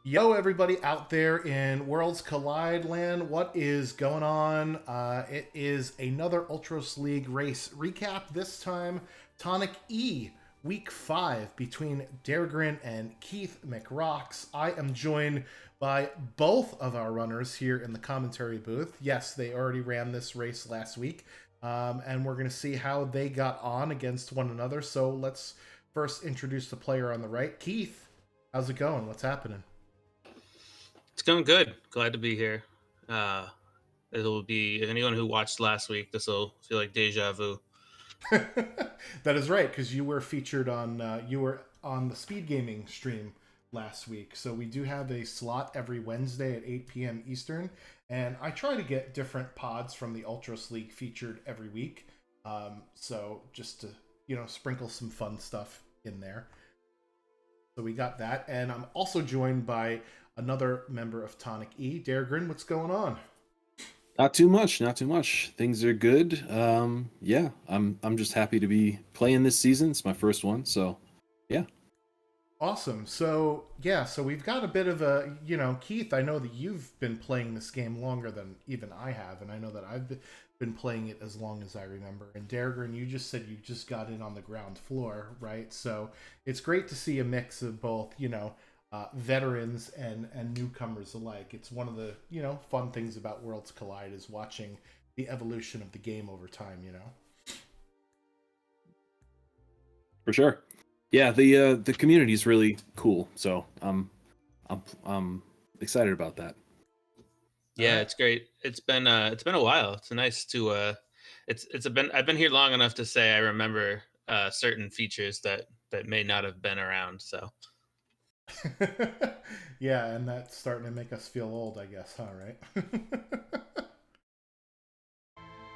Yo, everybody out there in Worlds Collide land, what is going on? It is another Ultros League race recap. This time, Tonic E, week 5 between Dergrin and Keith McRocks. I am joined by both of our runners here in the commentary booth. Yes, they already ran this race last week, and we're going to see how they got on against one another. So let's first introduce the player on the right. Keith, how's it going? What's happening? It's going good. Glad to be here. Uh, It'll be anyone who watched last week. This will feel like deja vu. That is right, because you were on the speed gaming stream last week. So we do have a slot every Wednesday at 8 p.m. Eastern, and I try to get different pods from the Ultros League featured every week. So just to sprinkle some fun stuff in there. So we got that, and I'm also joined by another member of Tonic E, Dergrin. What's going on? Not too much, not too much. Things are good. Yeah, I'm just happy to be playing this season. It's my first one, so yeah. Awesome. So yeah, so we've got a bit of a, Keith, I know that you've been playing this game longer than even I have, and I know that been playing it as long as I remember. And Dergrin, you just said you just got in on the ground floor, right? So it's great to see a mix of both, veterans and newcomers alike. It's one of the, fun things about Worlds Collide is watching the evolution of the game over time, For sure. Yeah, the community is really cool, so I'm excited about that. Yeah, it's great. It's been a while. It's nice to it's been I've been here long enough to say I remember certain features that may not have been around. So Yeah, and that's starting to make us feel old, I guess, huh, right?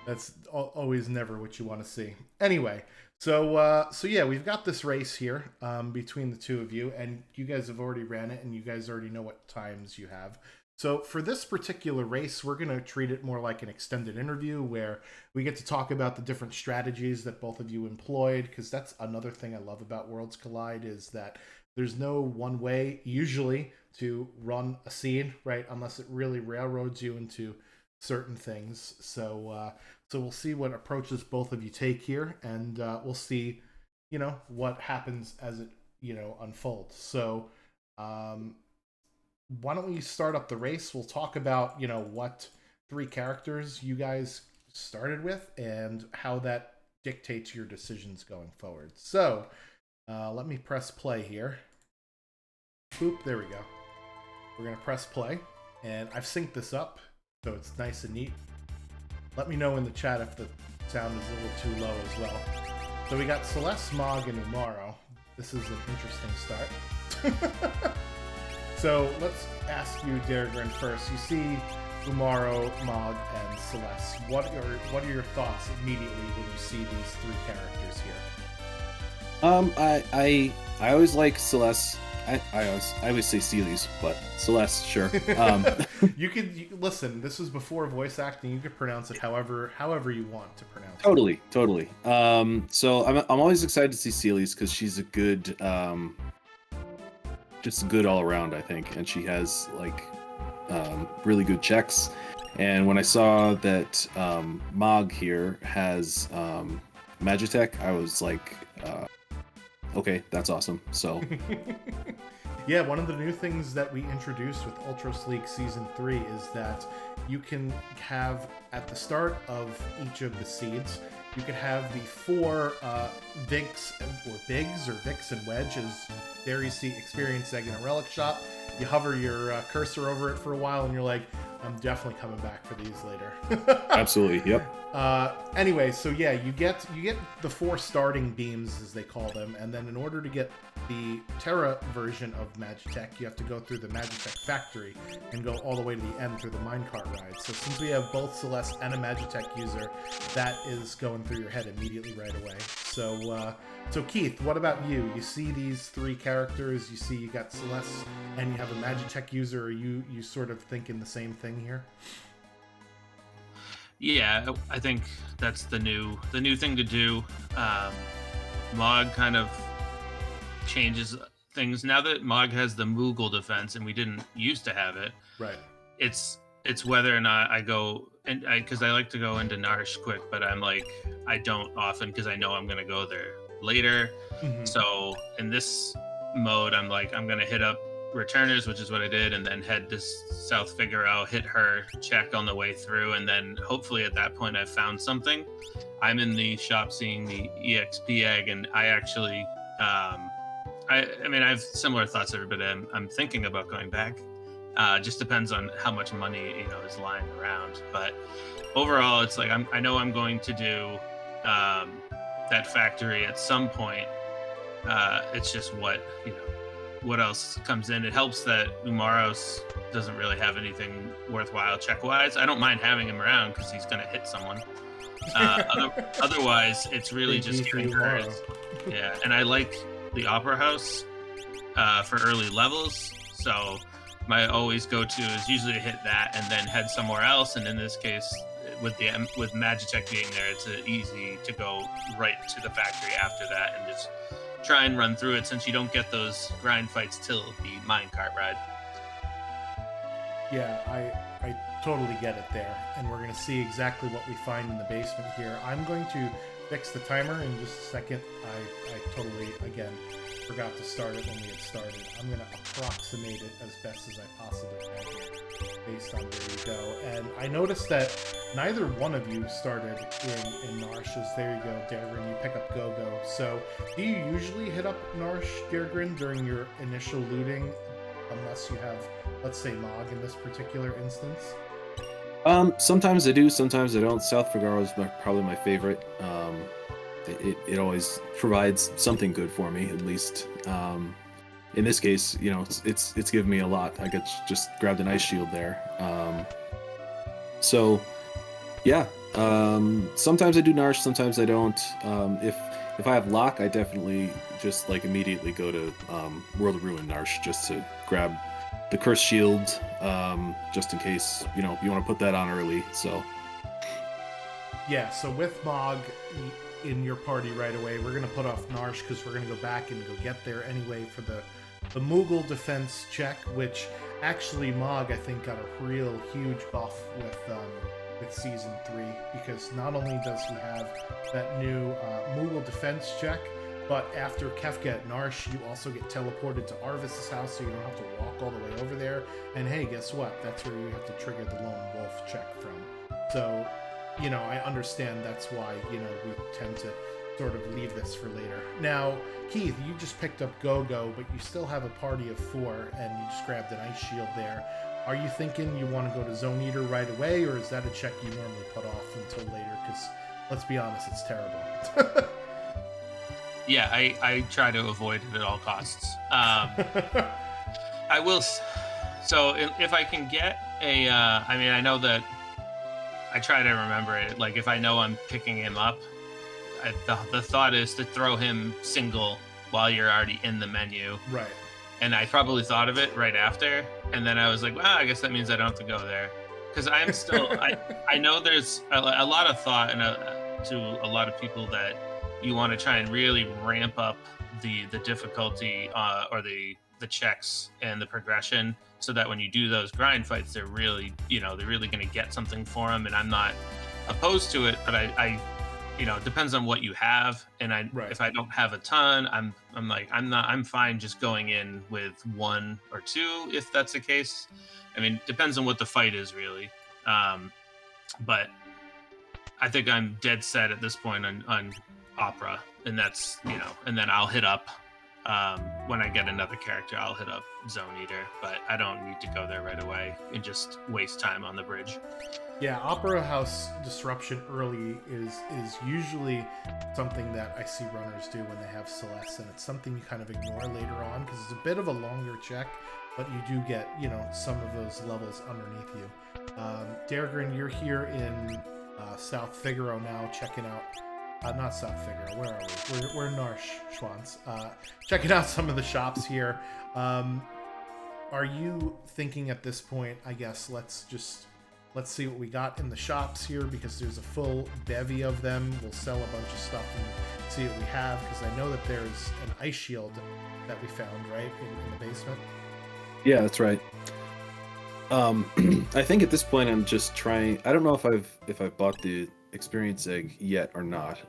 That's always never what you want to see. Anyway, so yeah, we've got this race here between the two of you, and you guys have already ran it, and you guys already know what times you have. So for this particular race, we're going to treat it more like an extended interview where we get to talk about the different strategies that both of you employed, because that's another thing I love about Worlds Collide is that there's no one way usually to run a scene, right? Unless it really railroads you into certain things. So we'll see what approaches both of you take here, and we'll see, what happens as it unfolds. So why don't we start up the race? We'll talk about what three characters you guys started with and how that dictates your decisions going forward. So let me press play here. Boop, there we go. We're gonna press play, and I've synced this up so it's nice and neat. Let me know in the chat if the sound is a little too low as well. So we got Celeste, Mog, and Umaro. This is an interesting start. So let's ask you, Dergrin, first. You see Umaro, Mog, and Celeste. What are your thoughts immediately when you see these three characters here? I always like Celeste. I always say Celes, but Celeste, sure. You could listen. This was before voice acting. You could pronounce it however you want to pronounce it. Totally. So I'm always excited to see Celes because she's a good, just good all around, I think, and she has like really good checks. And when I saw that Mog here has Magitek, I was like, okay, that's awesome. So. Yeah, one of the new things that we introduced with Ultros League Season 3 is that you can have, at the start of each of the seeds, you can have the four Vinks, or Bigs, or Vix and Wedges. There you see Experience Egg and a Relic Shop. You hover your cursor over it for a while, and you're like, I'm definitely coming back for these later. Absolutely, yep. Anyway, so yeah, you get the four starting beams, as they call them, and then in order to get the Terra version of Magitek, you have to go through the Magitek factory and go all the way to the end through the minecart ride. So since we have both Celeste and a Magitek user, that is going through your head immediately right away. So Keith, what about you? You see these three characters, you see you got Celeste, and you have a Magitek user. Are you sort of thinking the same thing here? yeah, I think that's the new thing to do. Mog kind of changes things now that Mog has the Moogle defense and we didn't used to have it. Right. It's whether or not I go and because I like to go into Narsh quick, but I'm like I don't often because I know I'm gonna go there later. Mhm. So in this mode, I'm like I'm gonna hit up Returners, which is what I did, and then head to South Figaro, hit her, check on the way through, and then hopefully at that point I've found something. I'm in the shop seeing the EXP egg, and I actually, I mean, I have similar thoughts to everybody. I'm thinking about going back. Just depends on how much money is lying around. But overall, it's like I know I'm going to do that factory at some point. It's just what else comes in. It helps that Umaros doesn't really have anything worthwhile check-wise. I don't mind having him around because he's going to hit someone. Otherwise, it's really just getting hers. Yeah, and I like the Opera House for early levels. So my always go-to is usually to hit that and then head somewhere else. And in this case, with Magitek being there, it's easy to go right to the factory after that and just try and run through it since you don't get those grind fights till the minecart ride. Yeah, I totally get it there, and we're going to see exactly what we find in the basement here. I'm going to fix the timer in just a second. I totally, again, forgot to start it when we had started. I'm going to approximate it as best as I possibly can here, based on where you go. And I noticed that neither one of you started in Narsh's. There you go, Dergrin, you pick up Go-Go. So, do you usually hit up Narsh, Dergrin, during your initial looting, unless you have, let's say, Mog in this particular instance? Sometimes I do, sometimes I don't. South Figaro is probably my favorite. It always provides something good for me, at least. In this case, it's given me a lot. I could just grab an ice shield there. So, yeah. Sometimes I do Narsh, sometimes I don't. If I have Lock, I definitely just immediately go to World of Ruin Narsh just to grab the Curse Shield, just in case you want to put that on early. So yeah. So with Mog in your party right away, we're gonna put off Narsh because we're gonna go back and go get there anyway for the Moogle defense check, which actually Mog I think got a real huge buff with season 3, because not only does he have that new Moogle defense check, but after Kefka at Narsh, you also get teleported to Arvis's house, so you don't have to walk all the way over there. And hey, guess what? That's where you have to trigger the Lone Wolf check from. So, I understand that's why, we tend to sort of leave this for later. Now, Keith, you just picked up Go-Go, but you still have a party of 4, and you just grabbed an ice shield there. Are you thinking you want to go to Zone Eater right away, or is that a check you normally put off until later? Because, let's be honest, it's terrible. Yeah, I try to avoid it at all costs. I will. So if I can get a, I know that I try to remember it. Like if I know I'm picking him up, the thought is to throw him single while you're already in the menu. Right. And I probably thought of it right after, and then I was like, well, I guess that means I don't have to go there, because I'm still. I know there's a lot of thought and to a lot of people that you want to try and really ramp up the difficulty or the checks and the progression, so that when you do those grind fights, they're really they're really going to get something for them. And I'm not opposed to it, but I it depends on what you have. And if I don't have a ton, I'm fine just going in with 1 or 2 if that's the case. I mean, depends on what the fight is really. But I think I'm dead set at this point on Opera, and that's and then I'll hit up when I get another character, I'll hit up Zone Eater, but I don't need to go there right away and just waste time on the bridge. Yeah, Opera House disruption early is usually something that I see runners do when they have Celeste, and it's something you kind of ignore later on because it's a bit of a longer check, but you do get some of those levels underneath you. Dergrin, you're here in South Figaro now, checking out. Not South Figaro. Where are we? We're in Narsh, Schwanz. Checking out some of the shops here. Are you thinking at this point, I guess, let's just let's see what we got in the shops here, because there's a full bevy of them. We'll sell a bunch of stuff and see what we have, because I know that there's an ice shield that we found, right, in the basement. Yeah, that's right. I think at this point I'm just trying. I don't know if I've bought the experience egg yet or not.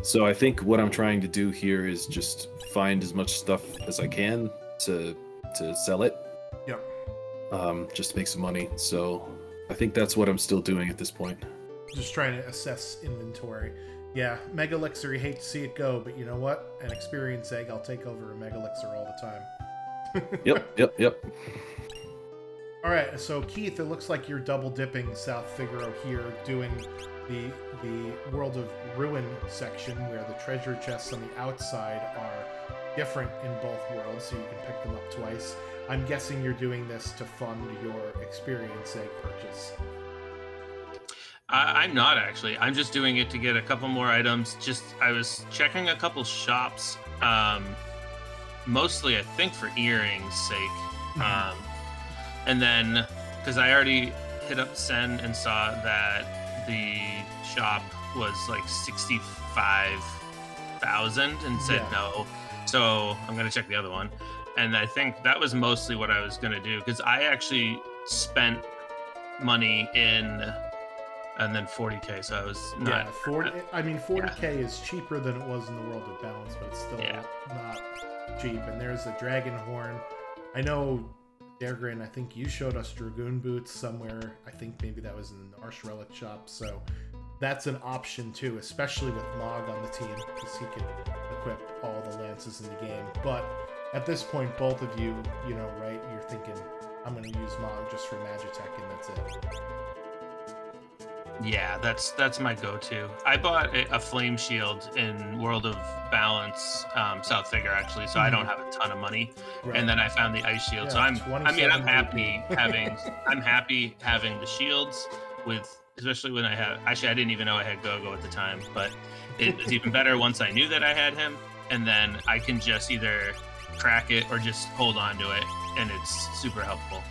So I think what I'm trying to do here is just find as much stuff as I can to sell it. Yep. Just to make some money. So I think that's what I'm still doing at this point. Just trying to assess inventory. Yeah, Mega Elixir, you hate to see it go, but you know what? An experience egg, I'll take over a Mega Elixir all the time. Yep. All right, so Keith, it looks like you're double dipping South Figaro here, doing the World of Ruin section, where the treasure chests on the outside are different in both worlds, so you can pick them up twice. I'm guessing you're doing this to fund your experience egg purchase. I'm not actually. I'm just doing it to get a couple more items. I was checking a couple shops, mostly I think for earrings' sake. And then, because I already hit up Sen and saw that the shop was like 65,000 and said no. So I'm going to check the other one. And I think that was mostly what I was going to do, because I actually spent money in, and then 40K. So I was not. Yeah, 40K is cheaper than it was in the World of Balance, but it's still not cheap. And there's a dragon horn. I know, Dergrin, I think you showed us Dragoon boots somewhere. I think maybe that was in the Narsh Relic shop. So that's an option too, especially with Mog on the team, because he can equip all the lances in the game. But at this point, both of you, right, you're thinking, I'm going to use Mog just for Magitek, and that's it. Yeah, that's my go-to. I bought a flame shield in World of Balance, South Figure actually, so I don't have a ton of money. Right. And then I found the ice shield, so I'm happy having the shields, with, especially when I didn't even know I had Gogo at the time, but it's even better once I knew that I had him, and then I can just either crack it or just hold on to it, and it's super helpful.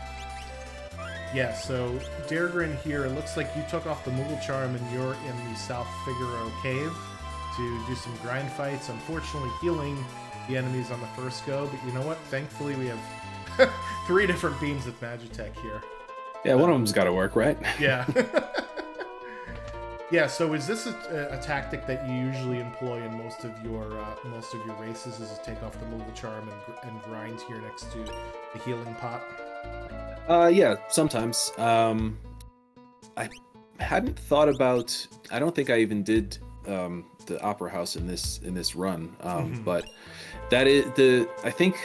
Yeah, so Dergrin here, it looks like you took off the Moogle Charm and you're in the South Figaro cave to do some grind fights. Unfortunately, healing the enemies on the first go, but you know what? Thankfully, we have 3 different beams of Magitek here. Yeah, one of them's got to work, right? Yeah. Yeah, so is this a tactic that you usually employ in most of your races, is to take off the Moogle Charm and grind here next to the healing pot? Yeah, sometimes. I hadn't thought about. I don't think I even did the Opera House in this run. But that is the. I think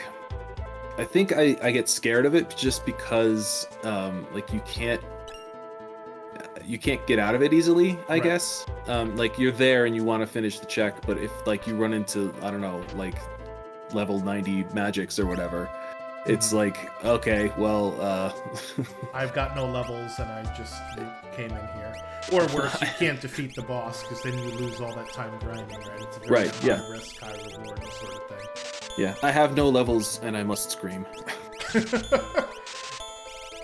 I get scared of it just because like you can't get out of it easily. I guess. Like you're there and you want to finish the check, but if like you run into, I don't know, like level 90 magics or whatever. It's like, okay, well, I've got no levels and I just came in here. Or worse, you can't defeat the boss, because then you lose all that time grinding, right? It's a very high risk, high reward sort of thing. Yeah, I have no levels and I must scream.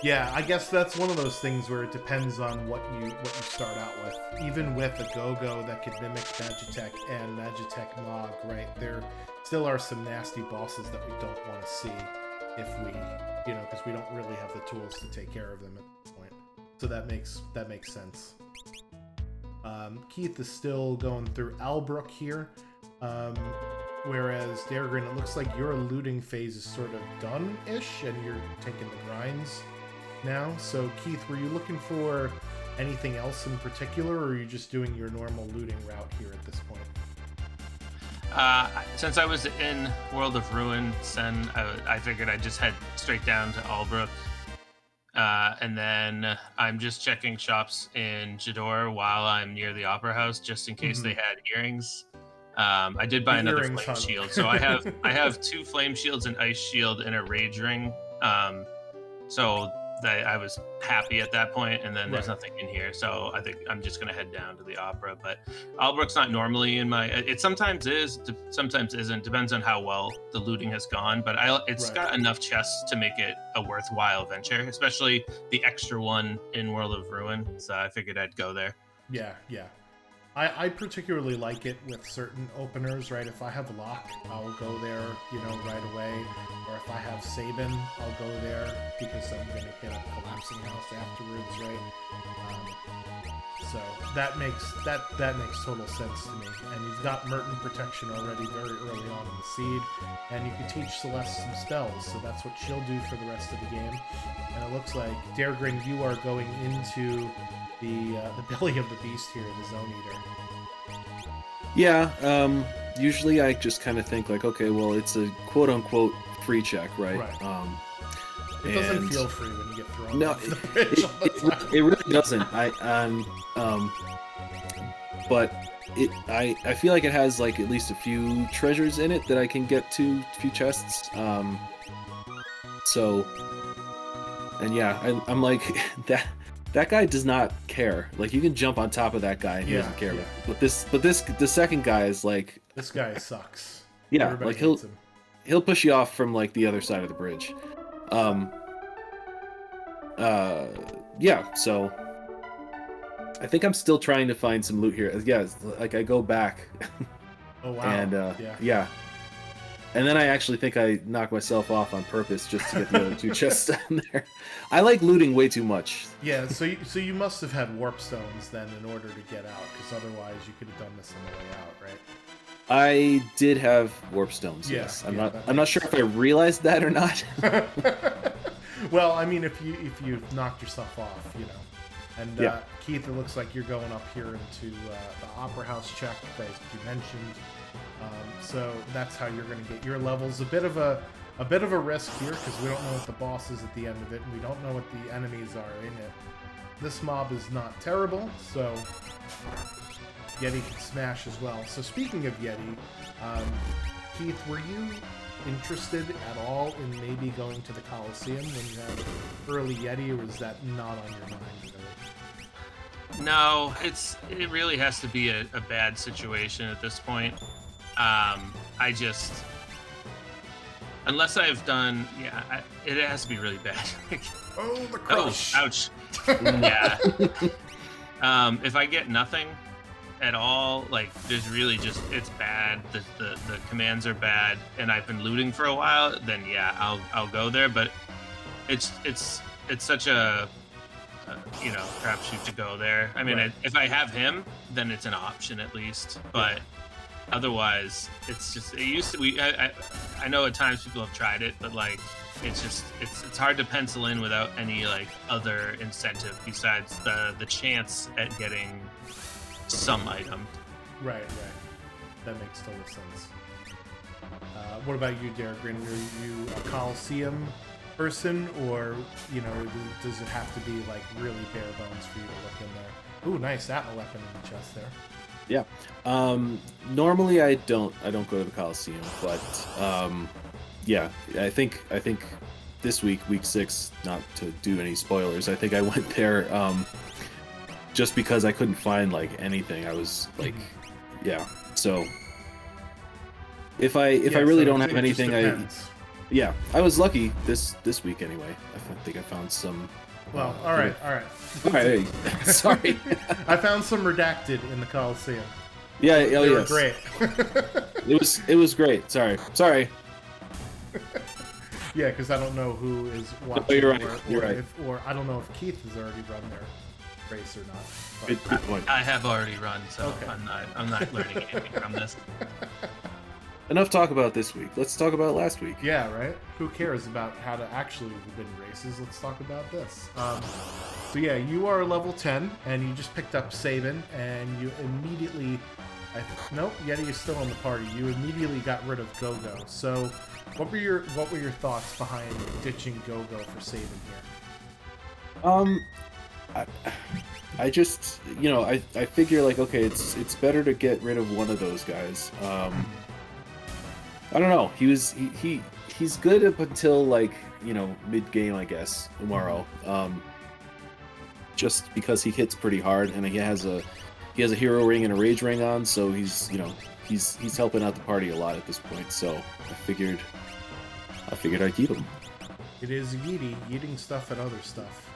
Yeah, I guess that's one of those things where it depends on what you start out with. Even with a Go-Go that could mimic Magitek and Magitek Mog, right? There still are some nasty bosses that we don't want to see if we, because we don't really have the tools to take care of them at this point. So that makes sense. Keith is still going through Albrook here, whereas Dergrin, it looks like your looting phase is sort of done-ish, and you're taking the grinds now. So Keith, were you looking for anything else in particular, or are you just doing your normal looting route here at this point? Since I was in World of Ruin, Sen, I figured I'd just head straight down to Albrook. And then I'm just checking shops in Jador while I'm near the Opera House, just in case they had earrings. I did buy another flame shield, so I have 2 flame shields, an ice shield, and a rage ring. So I was happy at that point, and then there's nothing in here, so I think I'm just gonna head down to the opera. But Albrook's not normally in my. It sometimes is, sometimes isn't. Depends on how well the looting has gone. But it's got enough chests to make it a worthwhile venture, especially the extra one in World of Ruin. So I figured I'd go there. Yeah. I particularly like it with certain openers, right? If I have Lock, I'll go there, right away. Or if I have Sabin, I'll go there because I'm going to hit up Collapsing House afterwards, right? So that makes total sense to me. And you've got Merton Protection already very early on in the seed, and you can teach Celeste some spells, so that's what she'll do for the rest of the game. And it looks like, Daregrin, you are going into the belly of the beast here, the Zone Eater. Yeah, usually I just kind of think like, okay, well, it's a quote-unquote free check, right? It doesn't feel free when you get thrown off the bridge. It really doesn't. But I feel like it has like at least a few treasures in it that I can get to, a few chests. So, and yeah, I'm like that guy does not care. Like, you can jump on top of that guy and he doesn't care. Yeah. But the second guy is like, this guy sucks. Yeah, Everybody like he'll push you off from like the other side of the bridge. Yeah, so I think I'm still trying to find some loot here. Yeah, like I go back. Oh wow. And yeah. And then I actually think I knocked myself off on purpose just to get the other two chests down there. I like looting way too much. Yeah, so you must have had warp stones then in order to get out, because otherwise you could have done this on the way out, right? I did have warp stones. Yeah, yes, I'm not sure if I realized that or not. Well, I mean, if you knocked yourself off, And Keith, it looks like you're going up here into the Opera House check that you mentioned. So that's how you're going to get your levels. A bit of a risk here because we don't know what the boss is at the end of it, and we don't know what the enemies are in it. This mob is not terrible, so Yeti can smash as well. So speaking of Yeti, Keith, were you interested at all in maybe going to the Coliseum when you had early Yeti, or was that not on your mind really? No, it really has to be a bad situation at this point. I just, unless I've done, it has to be really bad. Oh, the crush! Oh, ouch! Yeah. If I get nothing at all, like there's really just, it's bad. The commands are bad, and I've been looting for a while. Then I'll go there. But it's such a crapshoot to go there. I mean, if I have him, then it's an option at least. But otherwise, it's just, it used to be. I know at times people have tried it, but like it's hard to pencil in without any like other incentive besides the chance at getting some item. Right. That makes total sense. What about you, Daregrin? Are you a Coliseum person, or does it have to be like really bare bones for you to look in there? Ooh, nice Atma weapon in the chest there. Yeah. Normally I don't go to the Coliseum, but yeah, I think this week 6, not to do any spoilers, I think I went there just because I couldn't find like anything. I was like, so if I really don't have anything, I was lucky this week anyway. I think I found some. Well, all right. Hey, sorry. I found some redacted in the Coliseum. Yeah, they were great. It was great. Sorry. Yeah, because I don't know who is watching. Oh, you're right. Or I don't know if Keith has already run their race or not. Good point. I have already run, so okay. I'm not learning anything from this. Enough talk about this week. Let's talk about last week. Yeah, right? Who cares about how to actually win races? Let's talk about this. So yeah, you are level 10, and you just picked up Sabin, and you immediately... Nope, Yeti is still in the party. You immediately got rid of Go-Go. So what were your thoughts behind ditching Go-Go for Sabin here? I just, I figure like, okay, it's better to get rid of one of those guys. I don't know. He he's good up until like mid game, I guess. Umaro, just because he hits pretty hard and he has a hero ring and a rage ring on, so he's he's helping out the party a lot at this point. So I figured I'd keep him. It is Yeety, eating stuff and other stuff.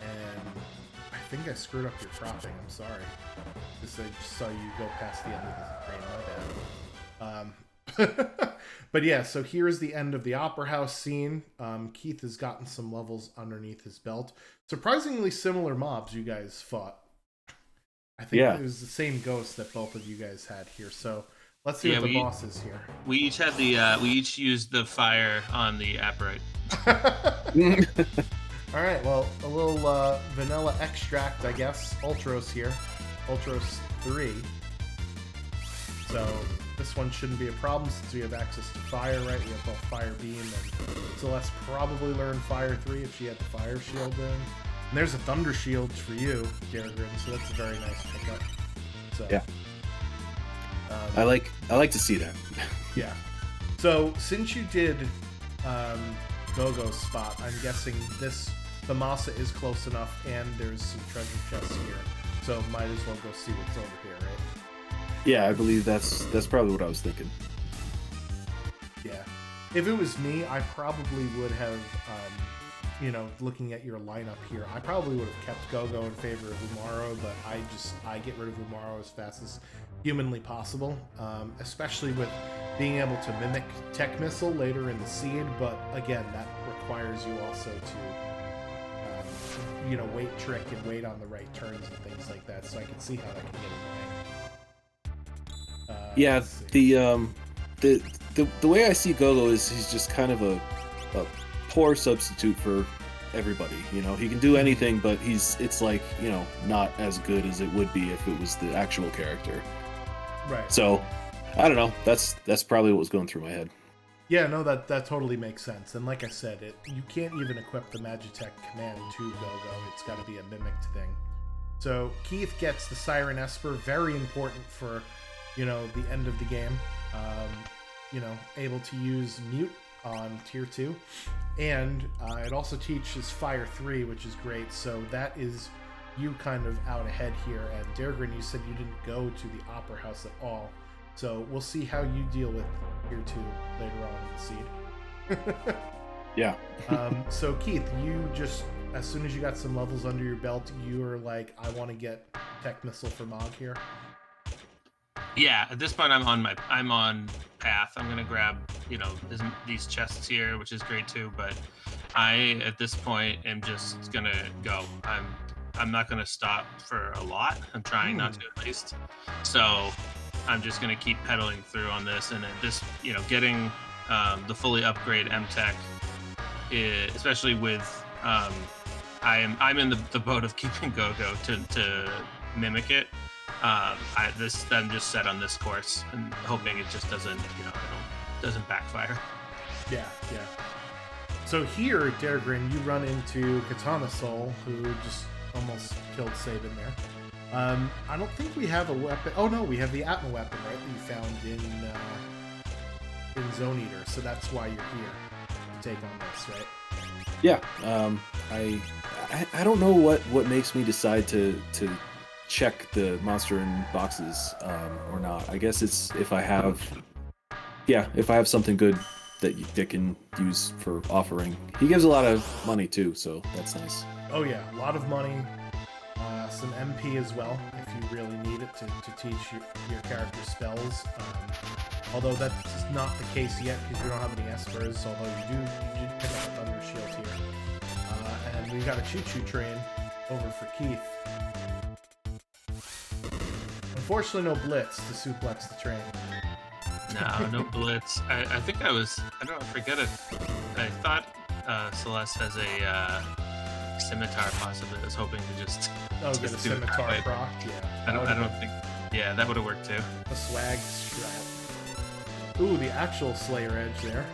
And I think I screwed up your cropping, I'm sorry. Because I just saw you go past the end of the train, my bad. But yeah, so here's the end of the Opera House scene. Keith has gotten some levels underneath his belt. Surprisingly similar mobs you guys fought. I think it was the same ghost that both of you guys had here. So let's see what the boss is here. We each had we each used the fire on the apparate. All right, well, a little vanilla extract, I guess. Ultros here. Ultros 3. So this one shouldn't be a problem since we have access to fire, right? We have both Fire Beam, and Celeste probably learned Fire 3 if she had the Fire Shield in. And there's a Thunder Shield for you, Garagrin, so that's a very nice pickup. So, yeah. I like to see that. Yeah. So since you did Gogo's spot, I'm guessing the Masa is close enough, and there's some treasure chests here, so might as well go see what's over here, right? Yeah, I believe that's probably what I was thinking. Yeah. If it was me, I probably would have, looking at your lineup here, I probably would have kept Gogo in favor of Umaro, but I get rid of Umaro as fast as humanly possible, especially with being able to mimic Tech Missile later in the seed, but again, that requires you also to, wait trick and wait on the right turns and things like that, so I can see how that can get annoying. Yeah, the way I see Gogo is he's just kind of a poor substitute for everybody. He can do anything, but it's like, not as good as it would be if it was the actual character. Right. So, I don't know. That's probably what was going through my head. Yeah, no, that totally makes sense. And like I said, you can't even equip the Magitek command to Gogo. It's got to be a mimicked thing. So Keith gets the Siren Esper, very important for, the end of the game. Able to use Mute on Tier 2. And it also teaches Fire 3, which is great. So that is you kind of out ahead here. And Dargrin, you said you didn't go to the Opera House at all. So we'll see how you deal with Tier 2 later on in the seed. Yeah. So Keith, you just, as soon as you got some levels under your belt, you were like, I want to get Tech Missile for Mog here. Yeah, at this point I'm on path. I'm gonna grab these chests here, which is great too. But I at this point am just gonna go. I'm not gonna stop for a lot. I'm trying not to, at least. So I'm just gonna keep pedaling through on this, and then this getting the fully upgrade MTech, especially with I'm in the boat of keeping Gogo to mimic it. I'm just set on this course and hoping it just doesn't backfire. Yeah. So here, Dargrin, you run into Katana Soul, who just almost killed Sabin there. I don't think we have a weapon. Oh no, we have the Atma weapon, right? That you found in Zone Eater. So that's why you're here to take on this, right? Yeah. I don't know what makes me decide to check the monster in boxes or not. I guess it's if I have something good that can use for offering. He gives a lot of money too, so that's nice. Oh yeah, a lot of money, some MP as well if you really need it to teach your character spells. Although that's not the case yet because you don't have any Espers. Although you did pick up Thunder Shield here, and we've got a choo-choo train over for Keith. Unfortunately, no blitz to suplex the train. No blitz. I think I forget it. I thought Celeste has a scimitar possibly. I was hoping to just get a scimitar proc. Yeah. I don't think. Yeah, that would have worked too. A swag strap. Ooh, the actual Slayer Edge there.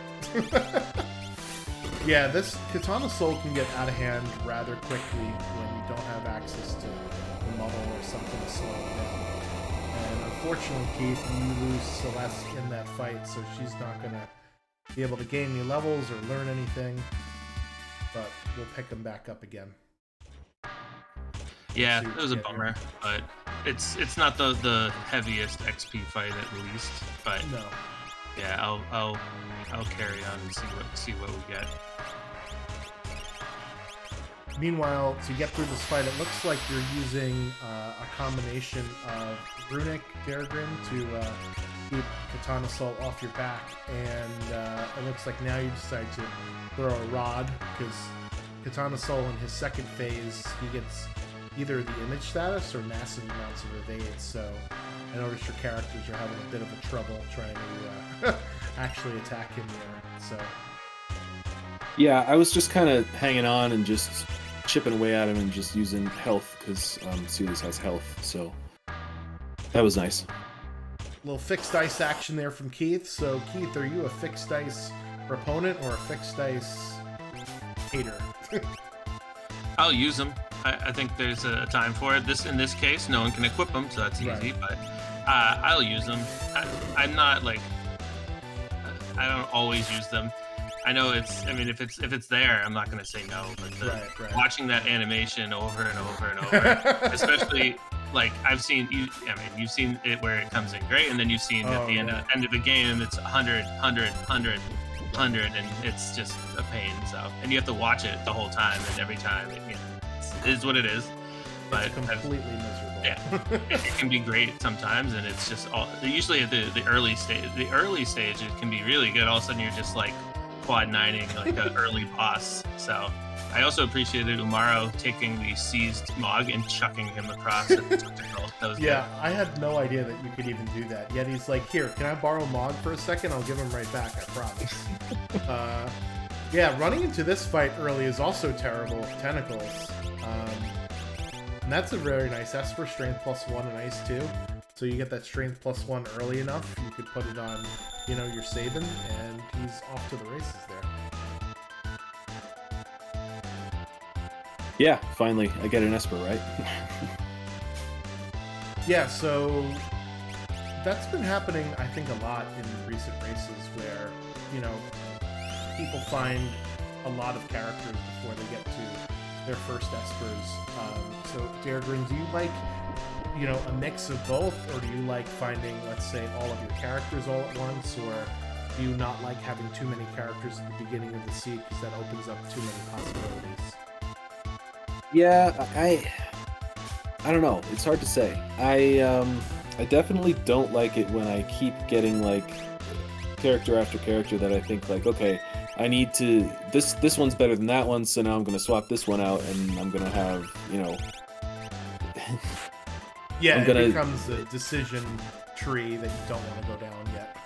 Yeah, this Katana Soul can get out of hand rather quickly when you don't have access to the muddle or something to slow it down. And unfortunately, Keith, you lose Celeste in that fight, so she's not gonna be able to gain any levels or learn anything. But we'll pick him back up again. Yeah, it was a bummer, but it's not the heaviest XP fight at least. But no. Yeah, I'll carry on and see what we get. Meanwhile, to get through this fight, it looks like you're using a combination of Runic Dargrin to keep Katana Soul off your back, and it looks like now you decide to throw a rod, because Katana Soul in his second phase, he gets either the image status or massive amounts of evade, so I noticed your characters are having a bit of a trouble trying to actually attack him there, so... Yeah, I was just kind of hanging on and just chipping away at him and just using health, because Celis has health, so that was nice. Little fixed dice action there from Keith. So Keith, are you a fixed dice proponent or a fixed dice hater? I'll use them. I think there's a time for it. In this case, no one can equip them, so that's easy. Right. But I'll use them. I'm not like I don't always use them. I know it's. I mean, if it's there, I'm not gonna say no. But watching that animation over and over and over, especially like I've seen you. I mean, you've seen it where it comes in great, and then you've seen at the end of the game, it's 100, 100, 100, 100, and it's just a pain. So, and you have to watch it the whole time, and every time, it is what it is. But it's completely miserable. Yeah, it can be great sometimes, and it's just all. Usually at the early stage, it can be really good. All of a sudden, you're just like quad 9ing like an early boss. So I also appreciated Umaro taking the seized Mog and chucking him across at the tentacle. That was good. I had no idea that you could even do that. Yet he's like, here, can I borrow Mog for a second? I'll give him right back, I promise. Yeah, running into this fight early is also terrible with tentacles. And that's a very nice Esper, strength +1 and ice 2. So you get that strength +1 early enough, you could put it on, your Sabin, and he's off to the races there. Yeah, finally, I get an Esper, right? Yeah, so that's been happening, I think, a lot in recent races where, people find a lot of characters before they get to their first Espers. So, Dargrin, do you like a mix of both, or do you like finding, let's say, all of your characters all at once, or do you not like having too many characters at the beginning of the seed because that opens up too many possibilities? Yeah, I don't know. It's hard to say. I definitely don't like it when I keep getting like character after character that I think like, okay, I need to this one's better than that one, so now I'm gonna swap this one out and I'm gonna have, Yeah, it becomes a decision tree that you don't want to go down yet.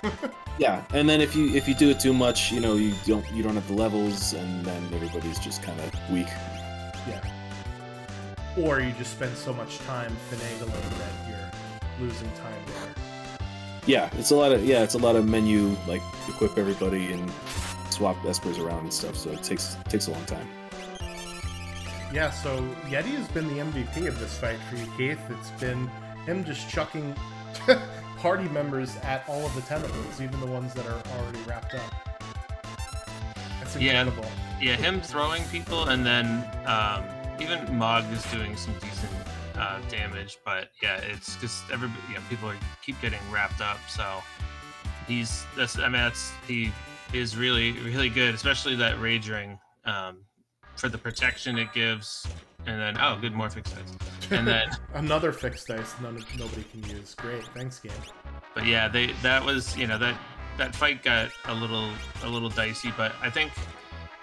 Yeah, and then if you do it too much, you don't have the levels, and then everybody's just kind of weak. Yeah. Or you just spend so much time finagling that you're losing time there. Yeah, it's a lot of menu, like equip everybody and swap Espers around and stuff. So it takes a long time. Yeah, so Yeti has been the MVP of this fight for you, Keith. It's been him just chucking party members at all of the tentacles, even the ones that are already wrapped up. That's incredible. Yeah, him throwing people, and then even Mog is doing some decent damage. But yeah, it's just people keep getting wrapped up. So he is really, really good, especially that Rage Ring. For the protection it gives, and then good, more fixed dice, and then another fixed dice nobody can use. Great, thanks, game. But yeah, that fight got a little dicey, but I think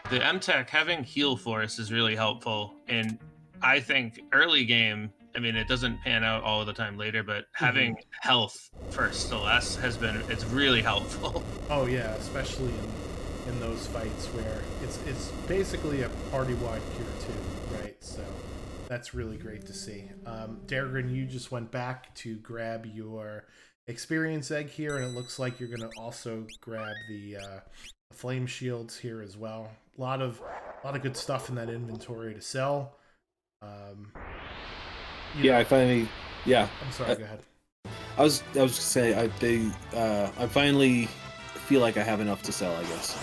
the MTech having heal force is really helpful, and I think early game, I mean, it doesn't pan out all the time later, but having health for Celeste it's really helpful. Oh yeah, especially in those fights where it's basically a party-wide cure too, right? So that's really great to see. Dargrin, you just went back to grab your experience egg here, and it looks like you're going to also grab the flame shields here as well. A lot of good stuff in that inventory to sell. I finally. Yeah. I'm sorry. Go ahead. I was just saying I finally feel like I have enough to sell, I guess.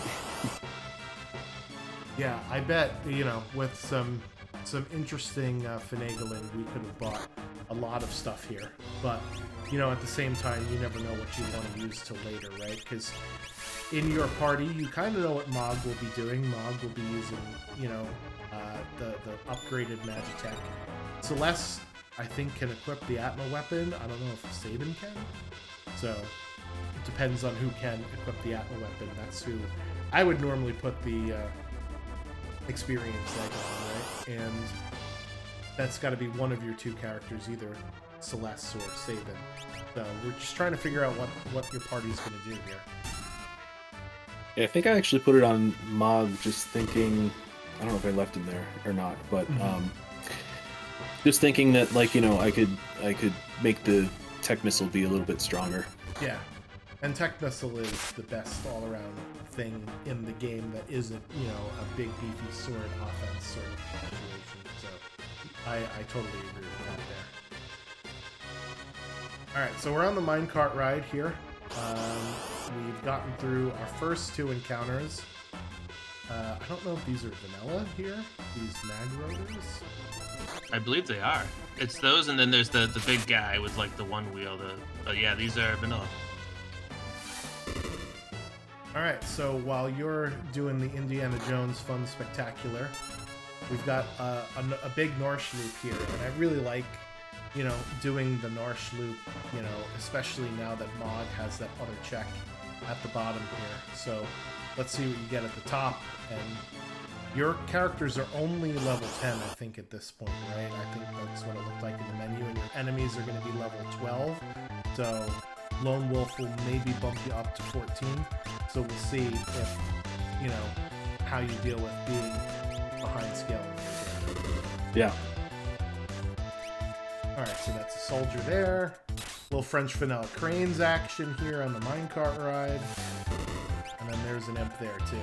Yeah, I bet, with some interesting finagling, we could have bought a lot of stuff here. But, at the same time, you never know what you want to use till later, right? Because in your party, you kind of know what Mog will be doing. Mog will be using, the upgraded Magitek. Celeste, I think, can equip the Atma weapon. I don't know if Sabin can. So, it depends on who can equip the Atma weapon. That's who I would normally put the experience leg on, right? And that's got to be one of your two characters, either Celeste or Sabin. So, we're just trying to figure out what your party's going to do here. Yeah, I think I actually put it on Mog just thinking, I don't know if I left him there or not, but just thinking that, like, I could make the Tech Missile be a little bit stronger. Yeah, and Tech Missile is the best all-around thing in the game that isn't, a big beefy sword offense sort of situation. So I totally agree with that there. Alright, so we're on the minecart ride here. We've gotten through our first two encounters. I don't know if these are vanilla here, these mag rotors. I believe they are. It's those, and then there's the big guy with like the one wheel. Yeah, these are vanilla. Alright, so while you're doing the Indiana Jones Fun Spectacular, we've got a big Norsh loop here, and I really like, doing the Norsh loop, especially now that Mog has that other check at the bottom here. So let's see what you get at the top, and your characters are only level 10, I think, at this point, right? I think that's what it looked like in the menu, and your enemies are going to be level 12, so Lone Wolf will maybe bump you up to 14, so we'll see if, how you deal with being behind scale. Yeah. Alright, so that's a soldier there. Little French vanilla cranes action here on the minecart ride. And then there's an imp there too.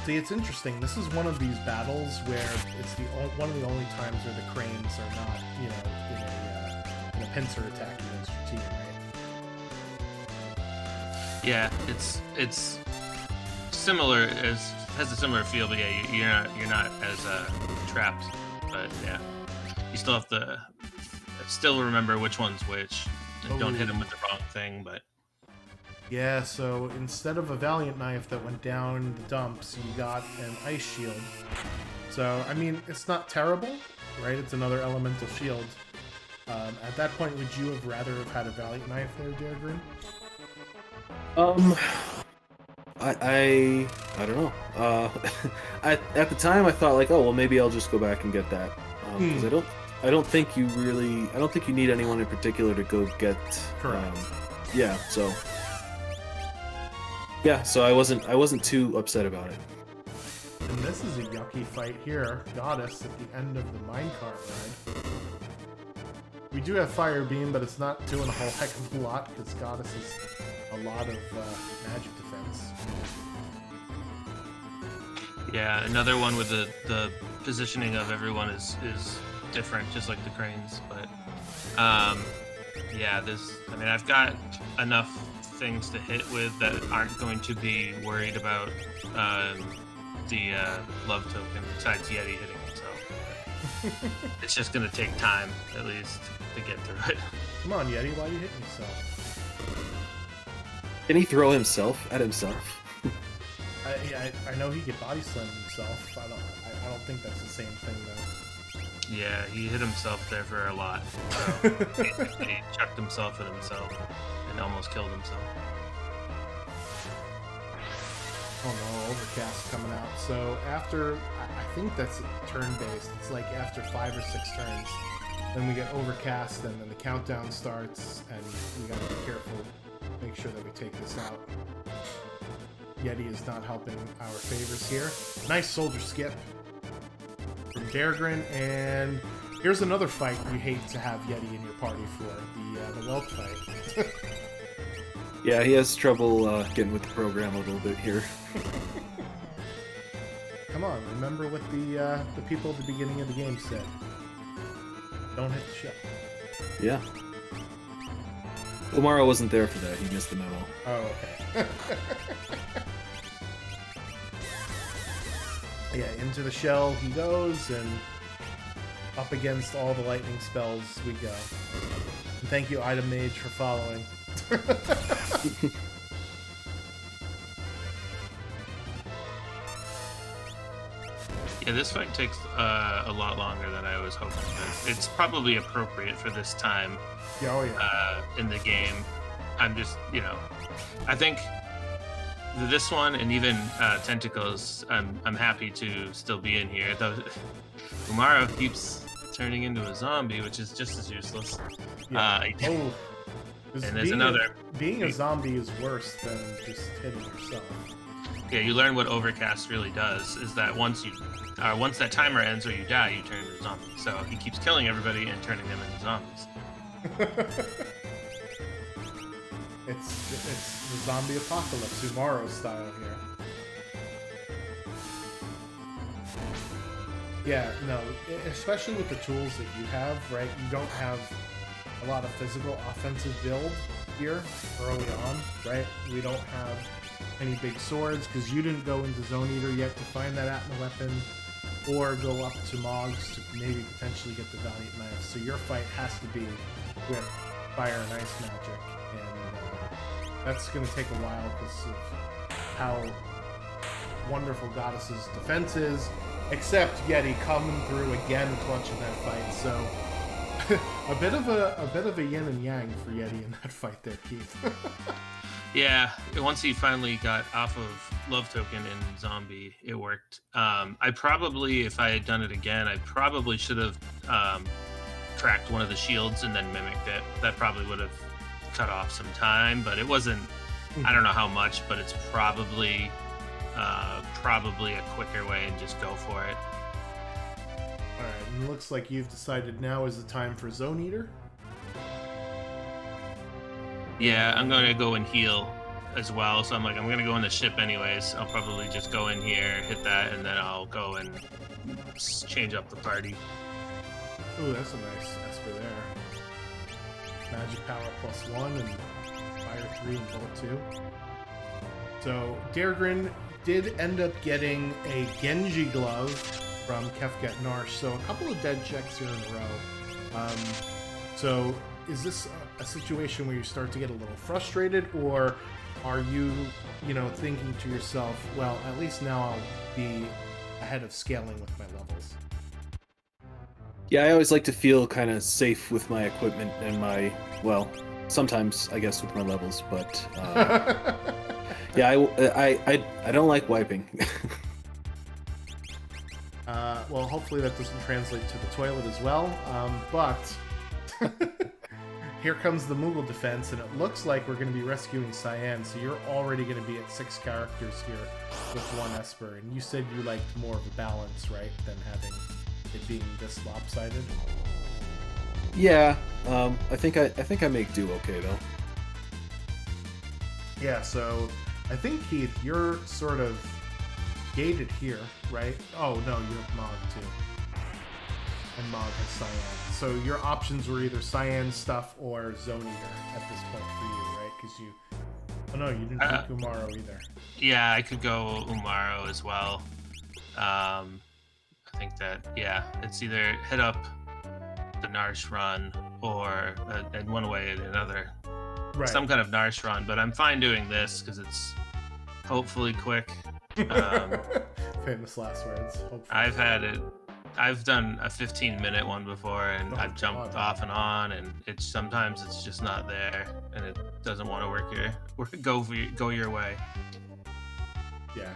See, it's interesting. This is one of these battles where it's one of the only times where the cranes are not, in a pincer attack against your team, right? Yeah, it's similar, has a similar feel, but yeah, you're not as trapped. But yeah, you still have to remember which one's which, and don't hit them with the wrong thing. But yeah, so instead of a Valiant Knife that went down the dumps, you got an Ice Shield. So, I mean, it's not terrible, right? It's another elemental shield. At that point, would you have rather have had a Valiant Knife there, Deirdre? I don't know. At the time, I thought like, oh well, maybe I'll just go back and get that because I don't think you need anyone in particular to go get. Correct. So I wasn't too upset about it. And this is a yucky fight here. Goddess at the end of the minecart ride. We do have Fire Beam, but it's not doing a whole heck of a lot because Goddess is a lot of magic defense. yeah, another one with the positioning of everyone is different, just like the cranes. But yeah, I've got enough things to hit with that aren't going to be worried about the love token besides Yeti hitting himself. It's just going to take time, at least, to get through it. Come on, Yeti, why are you hitting yourself? Can he throw himself at himself? I know he could body slam himself. I don't think that's the same thing though. Yeah, he hit himself there for a lot. So he chucked himself at himself and almost killed himself. Oh no, Overcast coming out. So after, I think that's turn-based. It's like after 5 or 6 turns. Then we get Overcast, and then the countdown starts, and we gotta be careful. Make sure that we take this out. Yeti is not helping our favors here. Nice soldier skip from Dergrin, and here's another fight you hate to have Yeti in your party for, the Whelp fight. Yeah, he has trouble getting with the program a little bit here. Come on, remember what the people at the beginning of the game said. Don't hit the ship. Yeah. Umaro wasn't there for that. He missed the memo. Oh, okay. Yeah, into the shell he goes, and up against all the lightning spells we go. And thank you, Item Mage, for following. Yeah, this fight takes a lot longer than I was hoping. It's probably appropriate for this time in the game. I'm just, I think this one and even Tentacles, I'm happy to still be in here. Though Umaro keeps turning into a zombie, which is just as useless. Yeah. And there's another. Being a zombie is worse than just hitting yourself. Yeah, you learn what Overcast really does. Is that once that timer ends or you die, you turn into a zombie. So he keeps killing everybody and turning them into zombies. It's the zombie apocalypse, Umaro style here. Yeah, no, especially with the tools that you have, right? You don't have a lot of physical offensive build here early on, right? We don't have any big swords because you didn't go into Zone Eater yet to find that Atma weapon, or go up to Mogs to maybe potentially get the Valiant Knife. So your fight has to be with fire and ice magic, and that's going to take a while because of how wonderful Goddess's defense is. Except Yeti coming through again, clutching that fight. So a bit of a yin and yang for Yeti in that fight there, Keith. Yeah, once he finally got off of Love Token and Zombie, it worked. I probably, if I had done it again, I probably should have tracked one of the shields and then mimicked it. That probably would have cut off some time, but it wasn't. I don't know how much, but it's probably a quicker way and just go for it. All right, and it looks like you've decided now is the time for Zone Eater. Yeah, I'm going to go and heal as well. So I'm going to go in the ship anyways. I'll probably just go in here, hit that, and then I'll go and change up the party. Ooh, that's a nice Esper there. Magic power +1 and fire 3 and bullet 2. So Daregrin did end up getting a Genji glove from Kefket Narsh. So a couple of dead checks here in a row. So is this a situation where you start to get a little frustrated, or are you, thinking to yourself, well, at least now I'll be ahead of scaling with my levels? Yeah, I always like to feel kind of safe with my equipment and sometimes I guess with my levels, but yeah, I don't like wiping. Well, hopefully that doesn't translate to the toilet as well, but here comes the Moogle defense, and it looks like we're going to be rescuing Cyan, so you're already going to be at 6 characters here with 1 Esper, and you said you liked more of a balance, right, than having it being this lopsided? Yeah, I think I make do okay, though. Yeah, so I think, Keith, you're sort of gated here, right? Oh, no, you have Mog, too. And Mog has Cyan. So your options were either Cyan stuff or Zone Eater at this point for you, right? Because you... Oh, no, you didn't pick Umaro either. Yeah, I could go Umaro as well. I think that, it's either hit up the Narsh run or in one way or another. Right. Some kind of Narsh run, but I'm fine doing this because it's hopefully quick. Famous last words. Hopefully. I've done a 15-minute one before, and I've jumped off and on, and sometimes it's just not there, and it doesn't want to go your way. Yeah.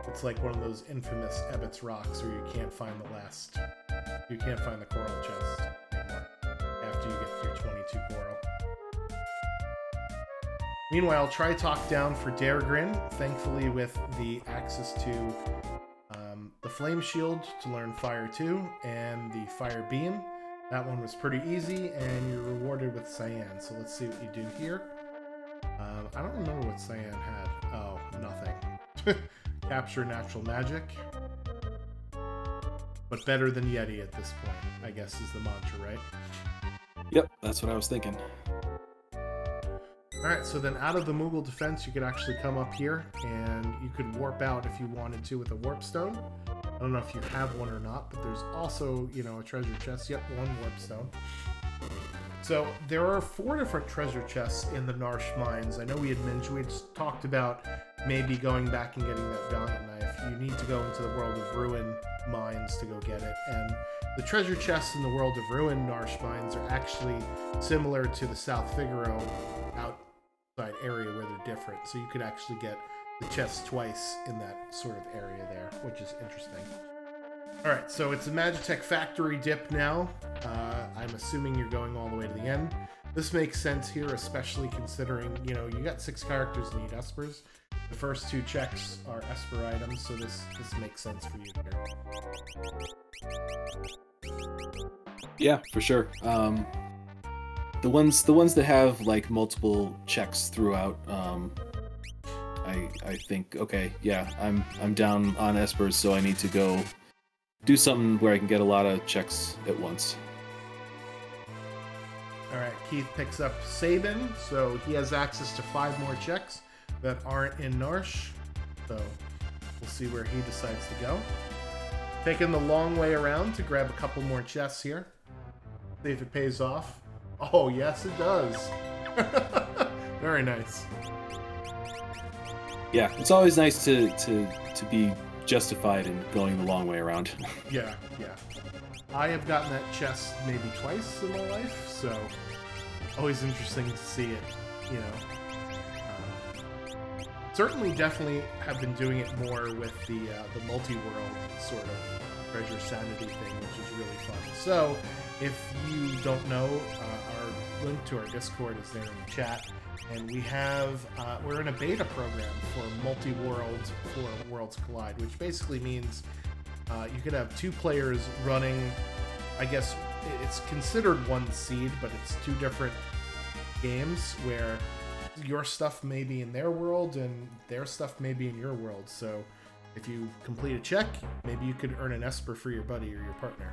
It's like one of those infamous Ebbets rocks where you can't find the coral chest anymore after you get through 22 coral. Meanwhile, try talk down for Daregrin, thankfully with the access to the Flame Shield to learn Fire 2 and the Fire Beam. That one was pretty easy, and you're rewarded with Cyan. So let's see what you do here. I don't remember what Cyan had. Oh, nothing. Capture natural magic. But better than Yeti at this point, I guess is the mantra, right? Yep, that's what I was thinking. Alright, so then out of the Moogle defense, you could actually come up here, and you could warp out if you wanted to with a warp stone. I don't know if you have one or not, but there's also, you know, a treasure chest. Yep, one warp stone. So there are 4 different treasure chests in the Narsh mines. I know we had talked about maybe going back and getting that Valiant knife. You need to go into the World of Ruin mines to go get it. And the treasure chests in the World of Ruin Narsh mines are actually similar to the South Figaro outside area where they're different. So you could actually get the chests twice in that sort of area there, which is interesting. Alright, so it's a Magitek factory dip now. I'm assuming you're going all the way to the end. This makes sense here, especially considering, you know, you got 6 characters that need espers. The first 2 checks are esper items, so this makes sense for you here. Yeah, for sure. The ones that have like multiple checks throughout, I think, okay, yeah, I'm down on espers, so I need to go do something where I can get a lot of checks at once. Alright, Keith picks up Sabin, so he has access to 5 more checks that aren't in Narsh. So we'll see where he decides to go. Taking the long way around to grab a couple more chests here. See if it pays off. Oh, yes, it does. Very nice. Yeah, it's always nice to be justified in going the long way around. Yeah. I have gotten that chest maybe twice in my life, so always interesting to see it, you know. Certainly, definitely have been doing it more with the multi-world sort of treasure sanity thing, which is really fun. So, if you don't know, our link to our Discord is there in the chat, and we have we're in a beta program for multi-world for Worlds Collide, which basically means you could have 2 players running. I guess it's considered one seed, but it's 2 different games where your stuff may be in their world and their stuff may be in your world. So if you complete a check, maybe you could earn an esper for your buddy or your partner,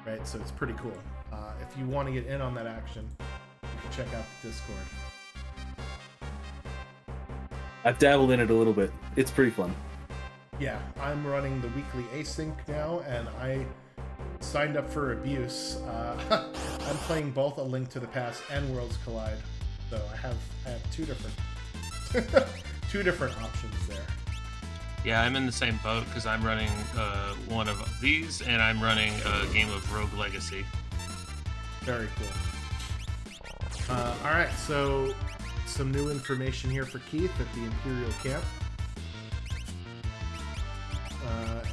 right? So it's pretty cool. If you want to get in on that action, you can check out the Discord. I've dabbled in it a little bit. It's pretty fun. Yeah, I'm running the weekly async now, and I signed up for Abuse. I'm playing both A Link to the Past and Worlds Collide, so I have 2 different two different options there. Yeah, I'm in the same boat because I'm running one of these, and I'm running a game of Rogue Legacy. Very cool. All right, so some new information here for Keith at the Imperial Camp.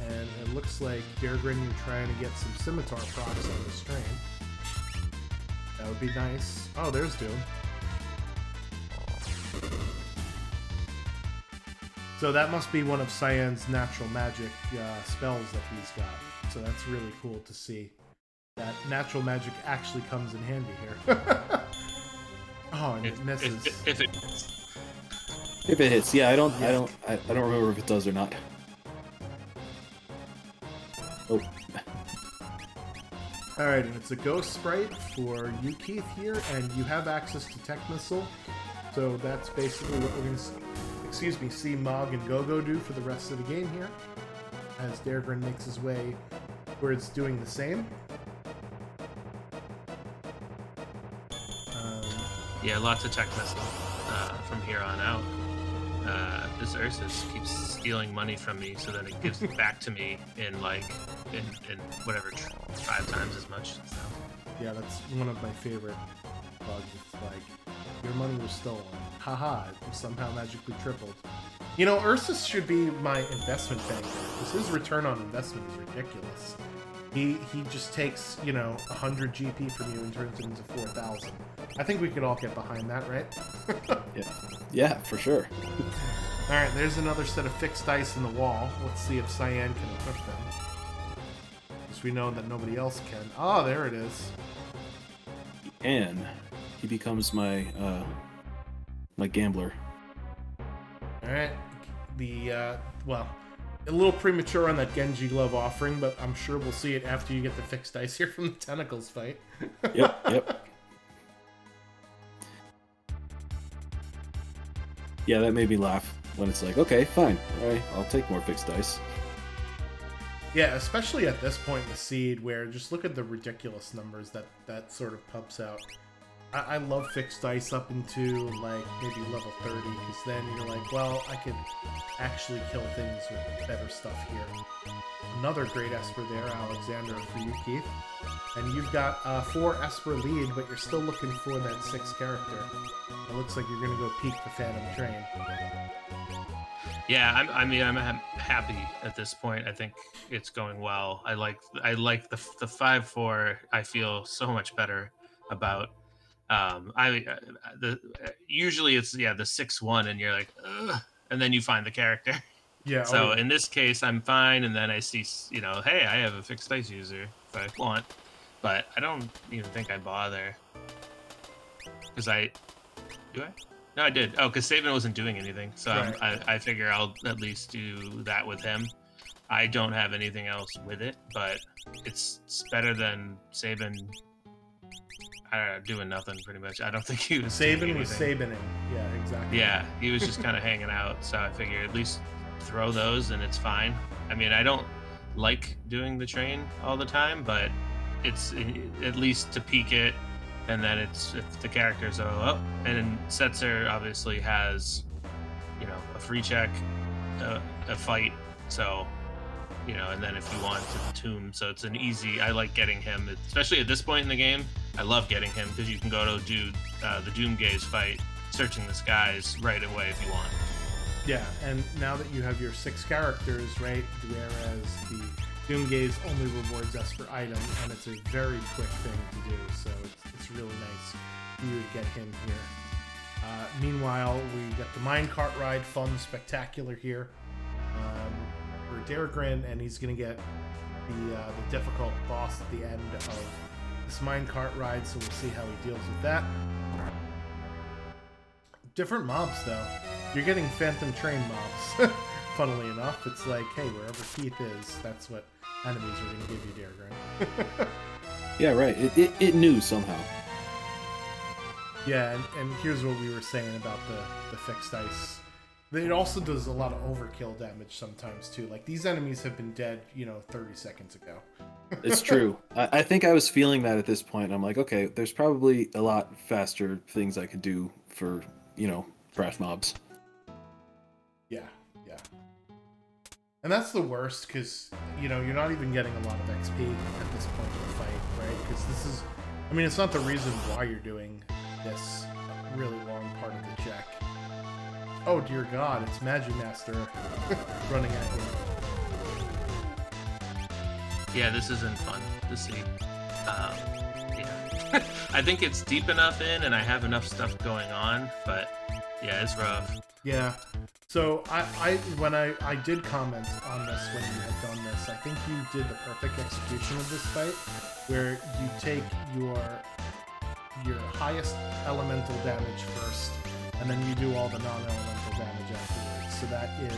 And it looks like, Dergrin, you're trying to get some scimitar procs on the stream. That would be nice. Oh, there's Doom. So that must be one of Cyan's natural magic spells that he's got. So that's really cool to see. That natural magic actually comes in handy here. Oh, and it misses. If it hits, yeah, I don't remember if it does or not. Oh. Alright, and it's a ghost sprite for you, Keith, here, and you have access to Tech Missile. So that's basically what we're going to see Mog and Gogo do for the rest of the game here, as Dergrin makes his way towards doing the same. Yeah, lots of tech missile from here on out. This Ursus keeps stealing money from me, so then it gives it back to me in whatever 5 times as much. So. Yeah, that's one of my favorite bugs. It's like, your money was stolen. Haha, it somehow magically tripled. You know, Ursus should be my investment banker, because his return on investment is ridiculous. He just takes, 100 GP from you and turns it into 4,000. I think we could all get behind that, right? Yeah, for sure. Alright, there's another set of fixed dice in the wall. Let's see if Cyan can equip them. Because we know that nobody else can. Ah, there it is. And he becomes my my gambler. Alright. A little premature on that Genji Glove offering, but I'm sure we'll see it after you get the fixed dice here from the Tentacles fight. Yep. Yeah, that made me laugh when it's like, okay, fine, all right, I'll take more fixed dice. Yeah, especially at this point in the seed, where just look at the ridiculous numbers that sort of pops out. I love fixed dice up into like maybe level 30, because then you're like, well, I could actually kill things with better stuff here. Another great Esper there, Alexander, for you, Keith. And you've got 4 Esper lead, but you're still looking for that 6th character. It looks like you're going to go peek the Phantom Train. Yeah, I'm happy at this point. I think it's going well. I like the 5-4. I feel so much better about. Usually it's the 6-1, and you're like, ugh, and then you find the character. Yeah. So in this case, I'm fine, and then I see, hey, I have a fixed dice user if I want, but I don't even think I bother because do I? No, I did. Oh, because Saban wasn't doing anything, so right. I figure I'll at least do that with him. I don't have anything else with it, but it's better than Saban doing nothing pretty much. I don't think he was. Saban was Sabaning. Yeah, exactly. Yeah, he was just kind of hanging out. So I figure at least throw those and it's fine. I mean, I don't like doing the train all the time, but it's at least to peek it. And then it's if the characters are up, and then Setzer obviously has, a free check, a fight. So, and then if you want to tomb, so it's an easy. I like getting him, especially at this point in the game. I love getting him because you can go to do the Doom Gaze fight, searching the skies right away if you want. Yeah, and now that you have your 6 characters, right, whereas the Doom Gaze only rewards us for item, and it's a very quick thing to do, so it's really nice for you to get him here. Meanwhile, we got the minecart ride, fun, spectacular here for Daragrin, and he's going to get the difficult boss at the end of this minecart ride, so we'll see how he deals with that. Different mobs, though. You're getting Phantom Train mobs. Funnily enough, it's like, hey, wherever Keith is, that's what enemies are going to give you, Daragrin. Yeah, right. It knew somehow. Yeah, and here's what we were saying about the fixed dice. It also does a lot of overkill damage sometimes, too. Like, these enemies have been dead, 30 seconds ago. It's true. I think I was feeling that at this point. I'm like, okay, there's probably a lot faster things I could do for, trash mobs. Yeah. And that's the worst, because, you're not even getting a lot of XP at this point in the fight, right? Because this is... it's not the reason why you're doing this really long part of the check. Oh, dear God, it's Magimaster running at you. Yeah, this isn't fun to see. Yeah. I think it's deep enough in, and I have enough stuff going on, but yeah, it's rough. Yeah. So when I did comment on this when you had done this, I think you did the perfect execution of this fight, where you take your highest elemental damage first, and then you do all the non-elemental damage afterwards. So that is,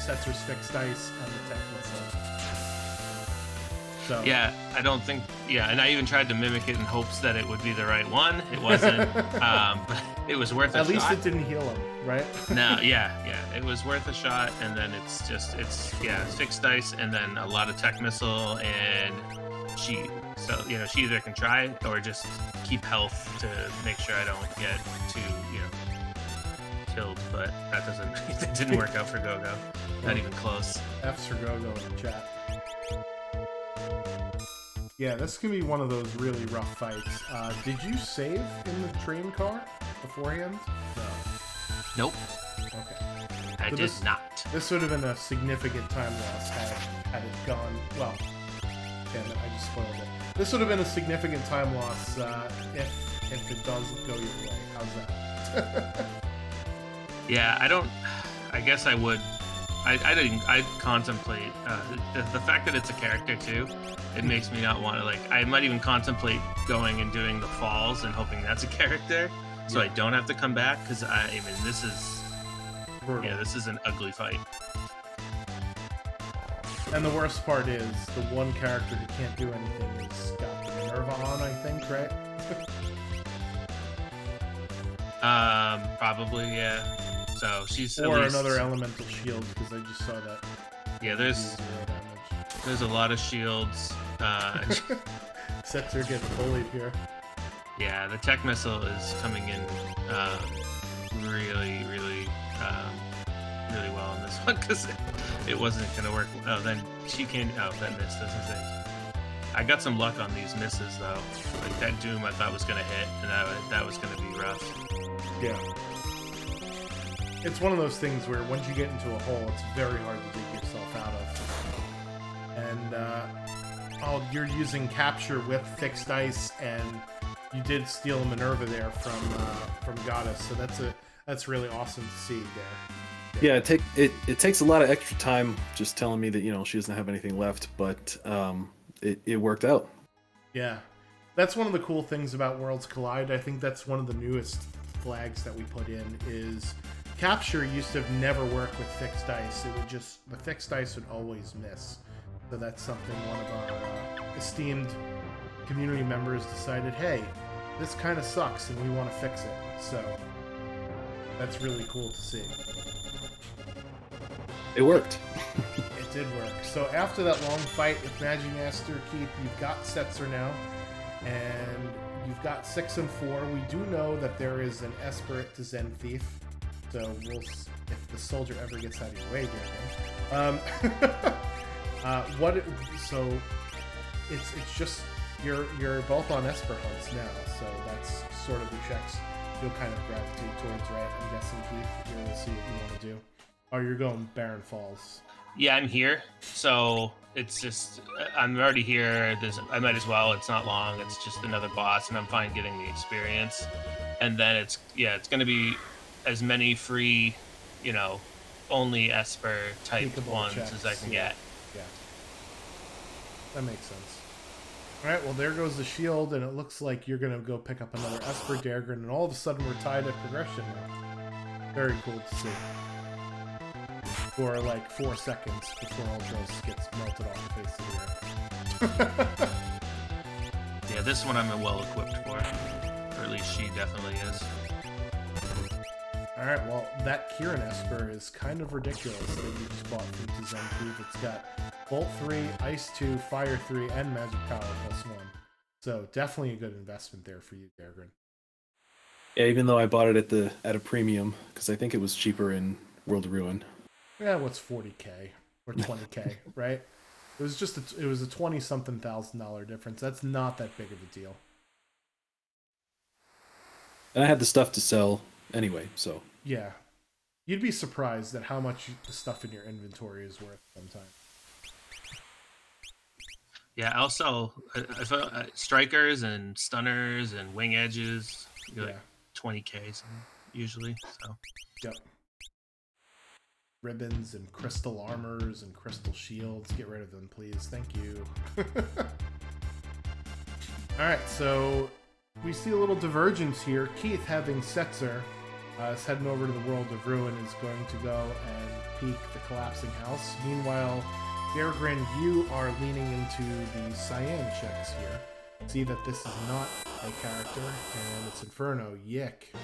Setzer's fixed dice and the tech missile. So. Yeah, I don't think. Yeah, and I even tried to mimic it in hopes that it would be the right one. It wasn't, but it was worth a shot. At least it didn't heal him, right? No, yeah, it was worth a shot. And then it's fixed dice, and then a lot of tech missile, and she either can try or just keep health to make sure I don't get too killed. But that didn't work out for Gogo. Not even close. F's for Gogo in the chat. Yeah, this can be one of those really rough fights. Did you save in the train car beforehand? No. Nope. Okay. I did not. This would have been a significant time loss had it gone... Well, damn it, I just spoiled it. This would have been a significant time loss if it does go your way. How's that? Yeah, I guess I would... I'd contemplate the fact that it's a character too. It makes me not want to I might even contemplate going and doing the falls and hoping that's a character, so I don't have to come back. Because this is brutal. Yeah, this is an ugly fight. And the worst part is the one character who can't do anything has got the Minerva on, I think, right? Probably, yeah. So she's Or at least, another elemental shield, because I just saw that. yeah. Do 0 damage. There's a lot of shields. Sets are getting bullied here. Yeah, the tech missile is coming in really, really well in this one because it wasn't gonna work. Oh, then she can. Oh, that missed, doesn't say. I got some luck on these misses though. Like that Doom, I thought was gonna hit, and that was gonna be rough. Yeah. It's one of those things where once you get into a hole, it's very hard to dig yourself out of. And oh, you're using capture with fixed ice, and you did steal a Minerva there from Goddess, so that's really awesome to see there. Yeah, it takes a lot of extra time just telling me that she doesn't have anything left, but it worked out. Yeah, that's one of the cool things about Worlds Collide. I think that's one of the newest flags that we put in is capture used to have never worked with fixed ice. It would just the fixed ice would always miss. So that's something one of our esteemed community members decided, hey, this kind of sucks and we want to fix it. So that's really cool to see. It worked. It did work. So after that long fight with Magimaster Keith, you've got Setzer now, and you've got 6 and 4. We do know that there is an Esperate to Zen Thief, so we'll if the soldier ever gets out of your way, Darren. So it's just you're both on Esper hunts now, so that's sort of the checks you'll kind of gravitate towards, right? I'm guessing, Keith, you're gonna see what you want to do. Or you're going Barren Falls. Yeah, I'm here. So it's just, I'm already here. I might as well. It's not long. It's just another boss, and I'm fine getting the experience. And then it's going to be as many free, only Esper type ones checks as I can get. Yeah. That makes sense. All right, well, there goes the shield, and it looks like you're going to go pick up another Esper Daggren, and all of a sudden we're tied at progression now. Very cool to see. For like 4 seconds before Ultros gets melted off the face of the earth. Yeah, this one I'm well equipped for. Or at least she definitely is. Alright, well, that Kieran Esper is kind of ridiculous that you just bought from Zen Thief. It's got Bolt 3, Ice 2, Fire 3, and Magic Power +1. So definitely a good investment there for you, Daggren. Yeah, even though I bought it at a premium, because I think it was cheaper in World of Ruin. Yeah, what's $40K or $20K, right? It was a $20-something thousand difference. That's not that big of a deal. And I had the stuff to sell anyway, so yeah, you'd be surprised at how much the stuff in your inventory is worth sometimes. Yeah, also strikers and stunners and wing edges, like 20K usually. So. Yep. Ribbons and crystal armors and crystal shields. Get rid of them, please. Thank you. Alright, so we see a little divergence here. Keith, having Setzer, is heading over to the World of Ruin, is going to go and peek the collapsing house. Meanwhile, Daggren, you are leaning into the cyan checks here. See that this is not a character, and it's Inferno. Yick.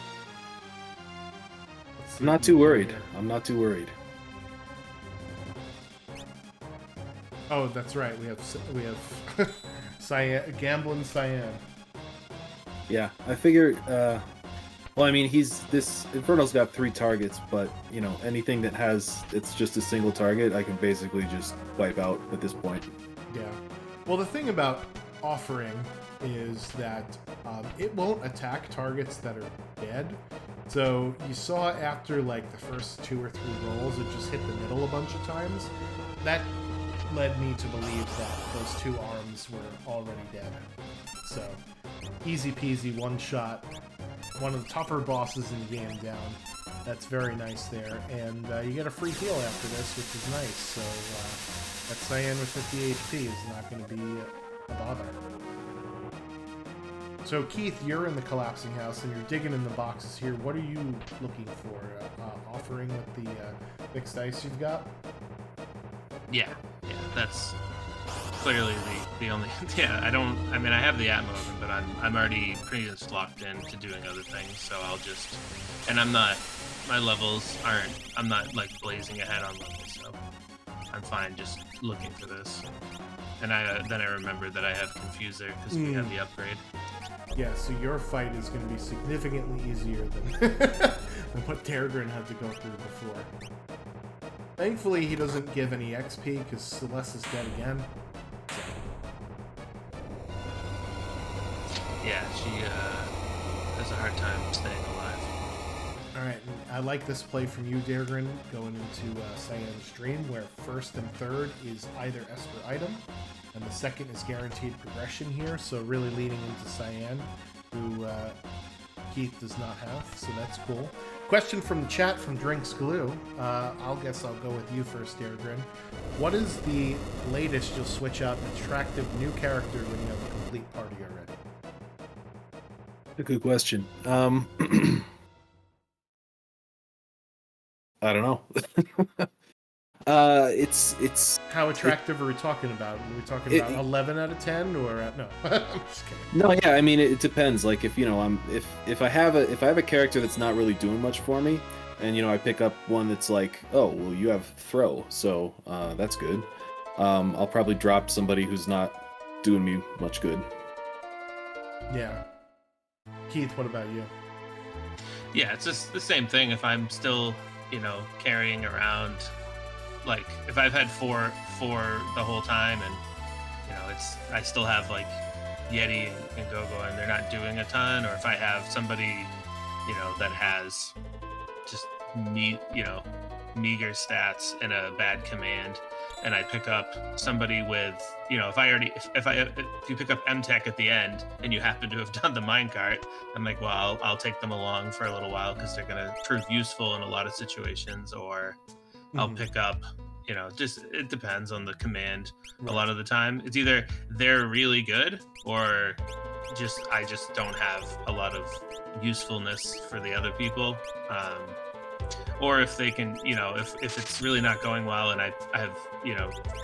I'm not too worried. I'm not too worried. Oh, that's right. We have Cyan, Gambling Cyan. Yeah, I figured. Well, I mean, this Inferno's got 3 targets, but anything that it's just a single target, I can basically just wipe out at this point. Yeah. Well, the thing about offering is that it won't attack targets that are dead. So you saw after like the first 2 or 3 rolls, it just hit the middle a bunch of times. That led me to believe that those 2 arms were already dead. So easy peasy, one shot. One of the tougher bosses in the game down. That's very nice there. And you get a free heal after this, which is nice. So that Cyan with 50 HP is not going to be a bother. So Keith, you're in the collapsing house and you're digging in the boxes here. What are you looking for? Offering with the fixed ice you've got? Yeah, that's clearly the only. Yeah, I don't. I mean, I have the app moving, but I'm already pretty much locked into doing other things. So I'll just, and I'm not. My levels aren't. I'm not like blazing ahead on levels, so I'm fine just looking for this. And then I remember that I have Confuser because we have the upgrade. Yeah, so your fight is going to be significantly easier than than what Dargren had to go through before. Thankfully, he doesn't give any XP because Celeste is dead again. Yeah, she has a hard time staying alive. Alright, I like this play from you, Dargren, going into Cyan's Dream, where first and third is either Esper item, and the second is guaranteed progression here, so really leaning into Cyan, who Keith does not have, so that's cool. Question from the chat from Drinks Glue. I'll go with you first, Dargren. What is the latest you'll switch out an attractive new character when you have a complete party already? A good question. I don't know. It's How attractive are we talking about? Are we talking about 11 out of 10 or no? I'm just kidding. No, yeah, I mean it depends. Like if if I have a character that's not really doing much for me, and I pick up one that's like, oh well, you have throw, so that's good. I'll probably drop somebody who's not doing me much good. Yeah. Keith, what about you? Yeah, it's just the same thing. If I'm still, carrying around, like if I've had four the whole time, and I still have like Yeti and Gogo, and they're not doing a ton, or if I have somebody, that has just meager stats and a bad command, and I pick up somebody with, if you pick up Magitek at the end and you happen to have done the minecart, I'm like, well, I'll take them along for a little while because they're going to prove useful in a lot of situations, or I'll pick up, just it depends on the command. Right. A lot of the time it's either they're really good or I just don't have a lot of usefulness for the other people. Or if they can, if it's really not going well and I have,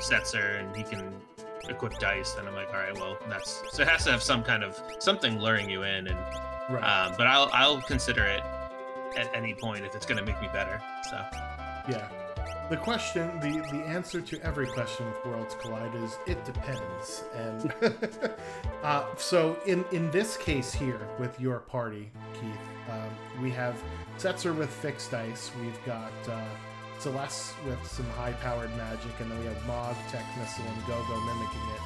Setzer and he can equip dice, then I'm like, all right, well, so it has to have some kind of something luring you in, and right. But I'll consider it at any point if it's going to make me better. So yeah, the question, the answer to every question with Worlds Collide is it depends. And so in this case here with your party, Keith, we have Setzer with fixed dice, we've got Celeste with some high-powered magic, and then we have Mog, Tech Missile, and Gogo mimicking it.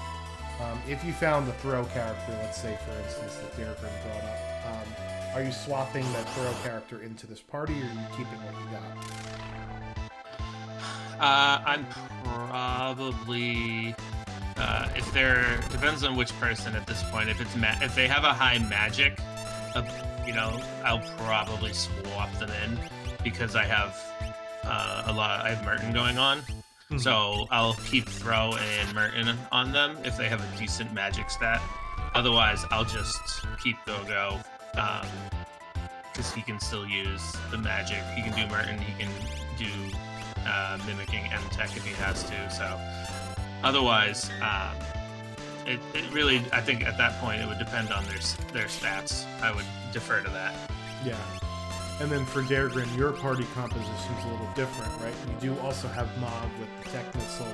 If you found the throw character, let's say for instance that Darren brought up, are you swapping that throw character into this party, or are you keeping what you got? I'm probably if depends on which person at this point. If it's if they have a high magic, I'll probably swap them in because I have I have Merton going on. Mm-hmm. So I'll keep throw and Merton on them if they have a decent magic stat. Otherwise, I'll just keep Gogo because he can still use the magic. He can do Merton. He can do mimicking Magitek if he has to. So otherwise, it really, I think at that point it would depend on their stats. I would defer to that. Yeah. And then for Dargren, your party composition is a little different, right? You do also have Mog with the Tech Missile,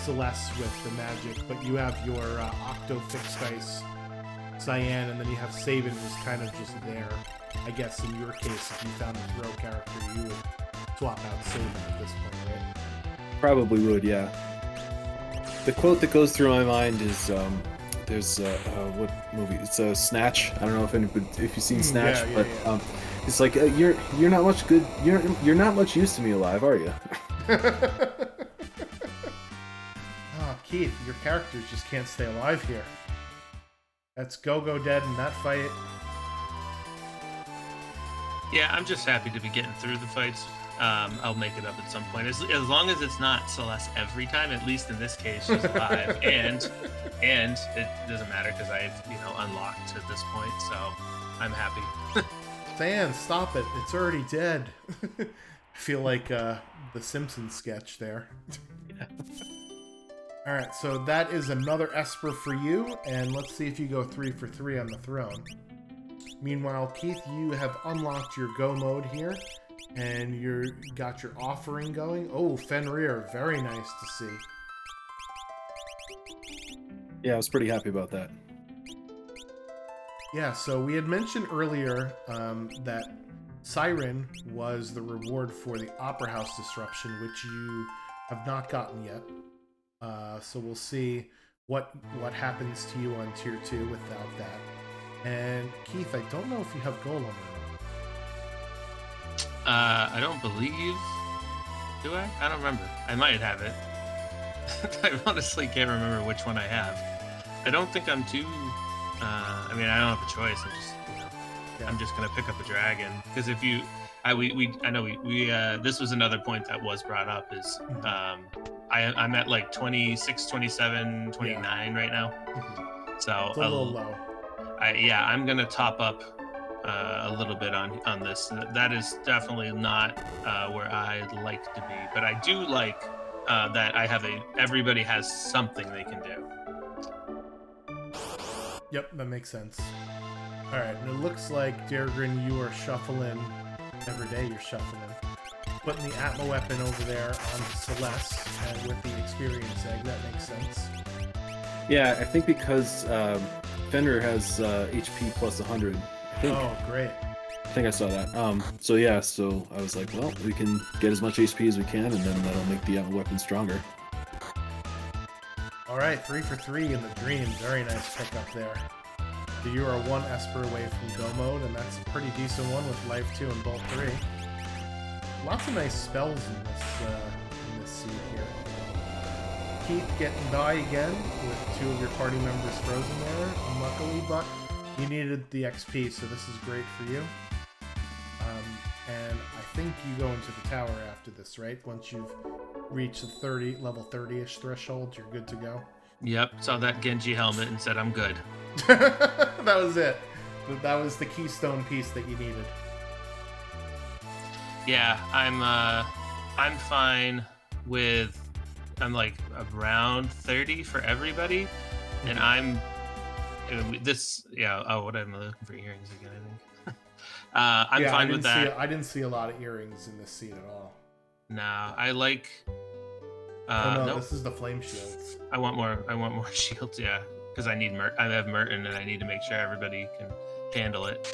Celeste with the magic, but you have your Octo Fixed Dice, Cyan, and then you have Sabin who's kind of just there. I guess in your case, if you found a throw character, you would swap out Sabin at this point, right? Probably would, yeah. The quote that goes through my mind is, there's what movie? It's a Snatch. I don't know if you've seen Snatch, yeah. It's like you're not much good. You're not much use to me alive, are you? Oh, Keith, your characters just can't stay alive here. That's Gogo dead in that fight. Yeah, I'm just happy to be getting through the fights. I'll make it up at some point. As long as it's not Celeste every time, at least in this case, she's alive. and it doesn't matter because I've, unlocked at this point, so I'm happy. Dan, stop it. It's already dead. I feel like the Simpsons sketch there. All right, so that is another Esper for you, and let's see if you go 3 for 3 on the throne. Meanwhile, Keith, you have unlocked your go mode here, and you got your offering going. Oh, Fenrir, very nice to see. Yeah, I was pretty happy about that. Yeah, so we had mentioned earlier that Siren was the reward for the Opera House disruption, which you have not gotten yet. So we'll see what happens to you on tier 2 without that. And Keith, I don't know if you have Golem or not. I don't believe. Do I? I don't remember. I might have it. I honestly can't remember which one I have. I don't think I'm too. I mean, I don't have a choice. I'm just gonna pick up a dragon because if you, I know we this was another point that was brought up is I'm at like 26, 27, 29 right now. So It's a little low. I'm gonna top up a little bit on this. That is definitely not where I'd like to be, but I do like that I have everybody has something they can do. Yep, that makes sense. All right, and it looks like Dergrin, you are shuffling every day. You're shuffling, putting the Atma weapon over there on Celeste, and with the experience egg, that makes sense. Yeah, I think because Fenrir has HP plus 100. I think. Oh, great. I think I saw that. So yeah, so I was like, well, we can get as much HP as we can, and then that'll make the weapon stronger. All right, 3 for 3 in the dream. Very nice pickup there. So you are 1 Esper away from go mode, and that's a pretty decent one with life 2 and bolt 3. Lots of nice spells in this seed here. Keith getting by again with 2 of your party members frozen there, unluckily, but you needed the XP, so this is great for you. And I think you go into the tower after this, right? Once you've reached the level 30-ish threshold, you're good to go. Yep, saw that Genji helmet and said I'm good. That was it. That was the keystone piece that you needed. Yeah, I'm fine with. I'm like around 30 for everybody, and I'm this. Yeah. Oh, what am I looking for earrings again? I think. I'm fine with that. I didn't see a lot of earrings in this seed at all. No, I like. Nope. This is the flame shields. I want more shields. Yeah, because I need I have Merton, and I need to make sure everybody can handle it.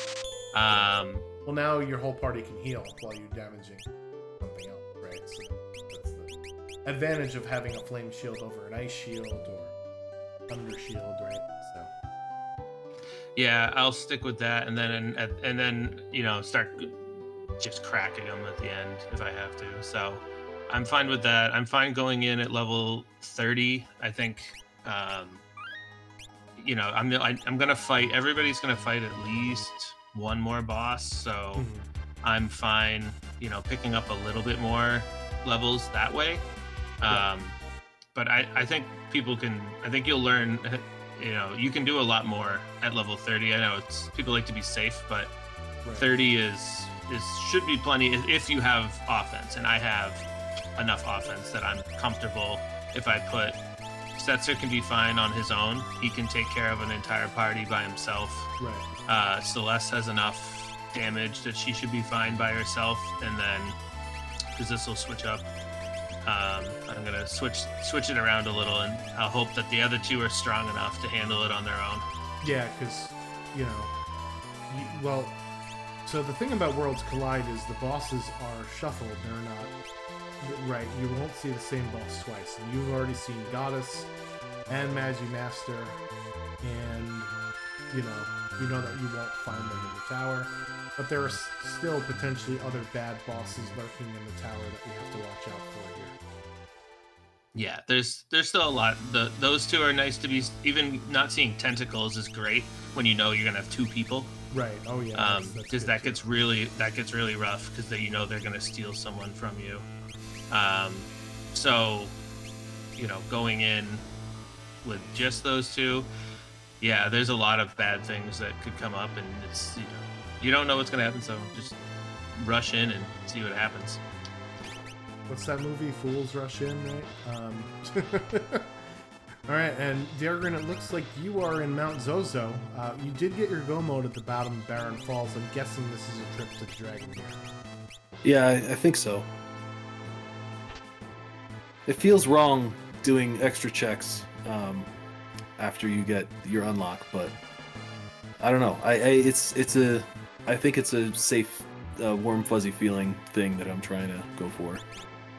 Well, now your whole party can heal while you're damaging something else, right? So that's the advantage of having a flame shield over an ice shield or thunder shield, right? So. Yeah, I'll stick with that, and then start just cracking them at the end if I have to. So I'm fine with that. I'm fine going in at level 30. I think, I'm gonna fight. Everybody's gonna fight at least one more boss, so I'm fine. Picking up a little bit more levels that way. But I think people can. I think you'll learn. You can do a lot more at level 30. I know people like to be safe, but 30 should be plenty if you have offense, and I have enough offense that I'm comfortable. If I put Setzer can be fine on his own. He can take care of an entire party by himself. Right. Celeste has enough damage that she should be fine by herself, and then because this will switch up. I'm gonna switch it around a little, and I'll hope that the other 2 are strong enough to handle it on their own. Yeah, because so the thing about Worlds Collide is the bosses are shuffled. They're not right. You won't see the same boss twice. And you've already seen Goddess and Magi Master, and you know that you won't find them in the tower. But there are still potentially other bad bosses lurking in the tower that we have to watch out for here. Yeah, there's still a lot. Those 2 are nice to be. Even not seeing tentacles is great when you're gonna have 2 people. Right. Oh yeah. Because that gets really rough because they're gonna steal someone from you. So going in with just those 2, yeah, there's a lot of bad things that could come up, and it's you don't know what's gonna happen, so just rush in and see what happens. What's that movie? Fools Rush In, right? All right, and Darren, it looks like you are in Mount Zozo. You did get your go mode at the bottom of Barren Falls. I'm guessing this is a trip to the Dragon here. Yeah, I think so. It feels wrong doing extra checks after you get your unlock, but I don't know. I think it's a safe, warm fuzzy feeling thing that I'm trying to go for.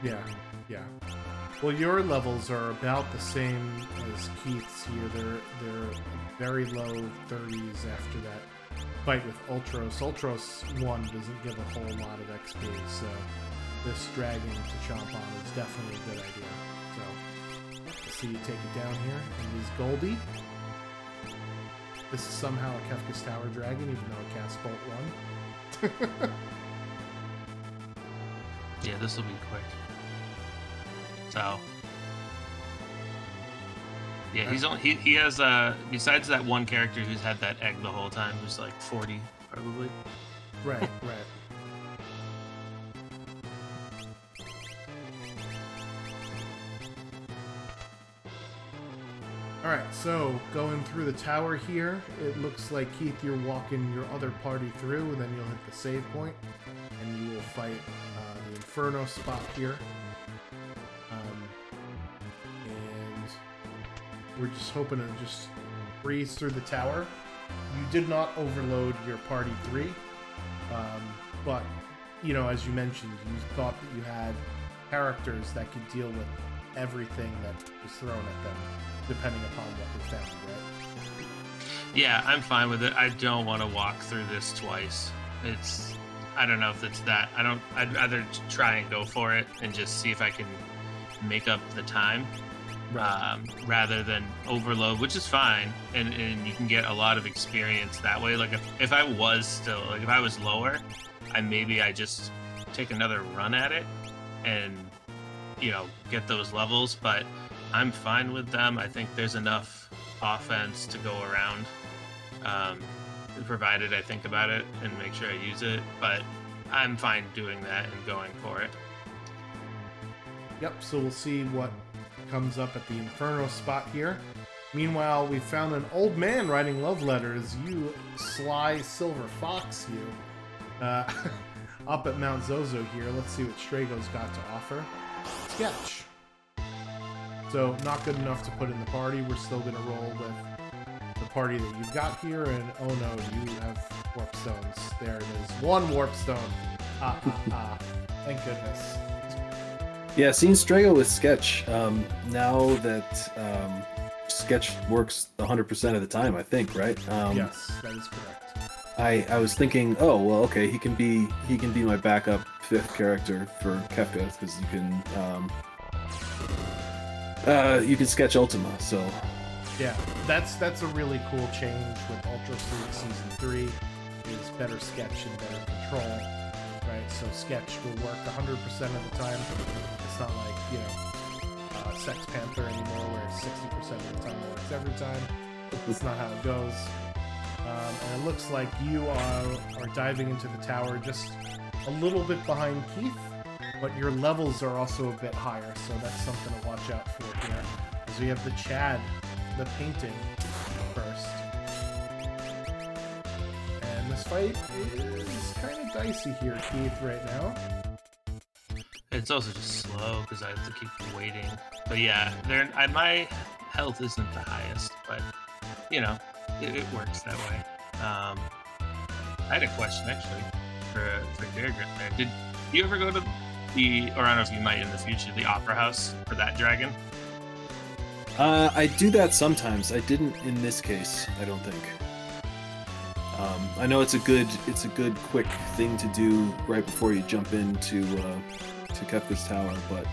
Yeah. Well, your levels are about the same as Keith's here. They're very low 30s after that fight with Ultros. Ultros 1 doesn't give a whole lot of XP, so this dragon to chomp on is definitely a good idea. So, let's see you take it down here. And he's Goldie. This is somehow a Kefka's Tower dragon, even though it casts Bolt 1. Yeah, this will be quick. So, yeah, he has besides that one character who's had that egg the whole time, who's like 40 probably. Right. Alright, so going through the tower here, it looks like, Keith, you're walking your other party through, and then you'll hit the save point, and you will fight the Inferno spot here. And we're just hoping to just breeze through the tower. You did not overload your party 3, but, you know, as you mentioned, you thought that you had characters that could deal with everything that was thrown at them, depending upon what was found, right? Yeah, I'm fine with it. I don't want to walk through this twice. I don't know if it's that. I'd rather try and go for it and just see if I can make up the time, rather than overload, which is fine. And you can get a lot of experience that way. Like if I was lower, I just take another run at it and, you know, get those levels, but I'm fine with them. I think there's enough offense to go around, provided I think about it and make sure I use it, but I'm fine doing that and going for it. Yep, so we'll see what comes up at the Inferno spot here. Meanwhile, we found an old man writing love letters. You sly silver fox, you. Up at Mount Zozo here. Let's see what Strago's got to offer. Sketch. So, not good enough to put in the party. We're still going to roll with the party that you've got here. And, oh no, you have warp stones. There it is. 1 warp stone. Thank goodness. Yeah, seeing Strago with Sketch, now that Sketch works 100% of the time, I think, right? Yes, that is correct. I was thinking, oh well, okay, he can be my backup 5th character for Kefka, because you can sketch Ultima. So yeah, that's a really cool change with Ultros League Season 3. Is better sketch and better control, right? So sketch will work 100% of the time. It's not like, you know, Sex Panther anymore, where 60% of the time it works every time. That's not how it goes. And it looks like you are diving into the tower just a little bit behind Keith, but your levels are also a bit higher, so that's something to watch out for here. As we have the Chad, the painting first. And this fight is kind of dicey here, Keith, right now. It's also just slow because I have to keep waiting. But yeah, my health isn't the highest, but you know, it works that way. I had a question actually for Deirdre there. Did you ever go to or I don't know if you might in the future, the Opera House for that dragon? I do that sometimes. I didn't in this case, I don't think. I know it's a good quick thing to do right before you jump into to Kefka's Tower, but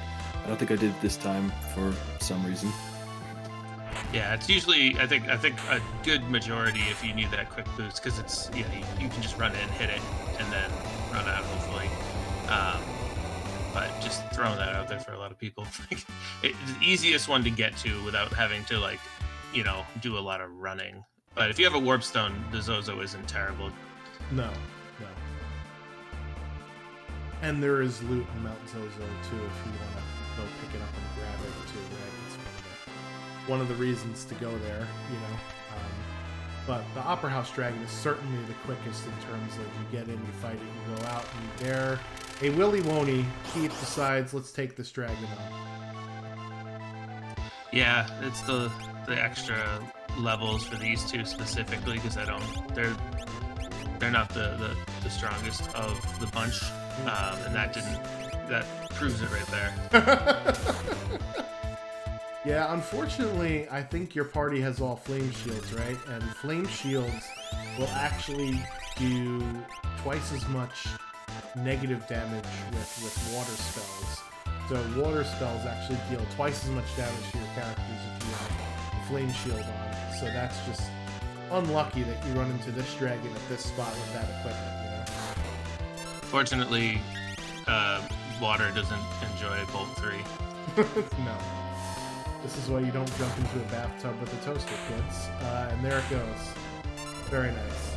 I don't think I did it this time for some reason. Yeah, it's usually I think a good majority if you need that quick boost, because it's you can just run in, hit it, and then run out hopefully. But just throwing that out there for a lot of people, it's the easiest one to get to without having to do a lot of running. But if you have a warp stone, the Zozo isn't terrible. No. And there is loot in Mount Zozo too if you want to go pick it up and grab it too, right? It's one of the reasons to go there, you know. But the Opera House Dragon is certainly the quickest in terms of you get in, you fight it, you go out, and there a willy woney Keith decides, let's take this dragon on. Yeah, it's the extra levels for these two specifically because they're not the strongest of the bunch, and that proves it right there. Yeah, unfortunately, I think your party has all flame shields, right? And flame shields will actually do twice as much negative damage with water spells. So water spells actually deal twice as much damage to your characters if you have a flame shield on. So that's just unlucky that you run into this dragon at this spot with that equipment, you know? Fortunately, water doesn't enjoy Bolt 3. No. This is why you don't jump into a bathtub with a toaster, kids. And there it goes. Very nice.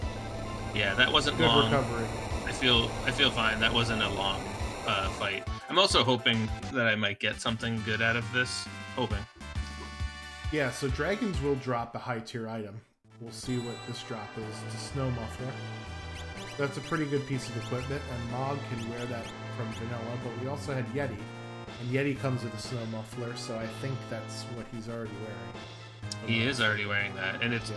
Yeah, that wasn't Good long. recovery. I feel fine. That wasn't a long fight. I'm also hoping that I might get something good out of this. Hoping. Yeah, so dragons will drop a high tier item. We'll see what this drop is. It's a snow muffler. That's a pretty good piece of equipment, and Mog can wear that from vanilla, but we also had Yeti. And Yeti comes with a snow muffler, so I think that's what he's already wearing. He is already wearing that, and it's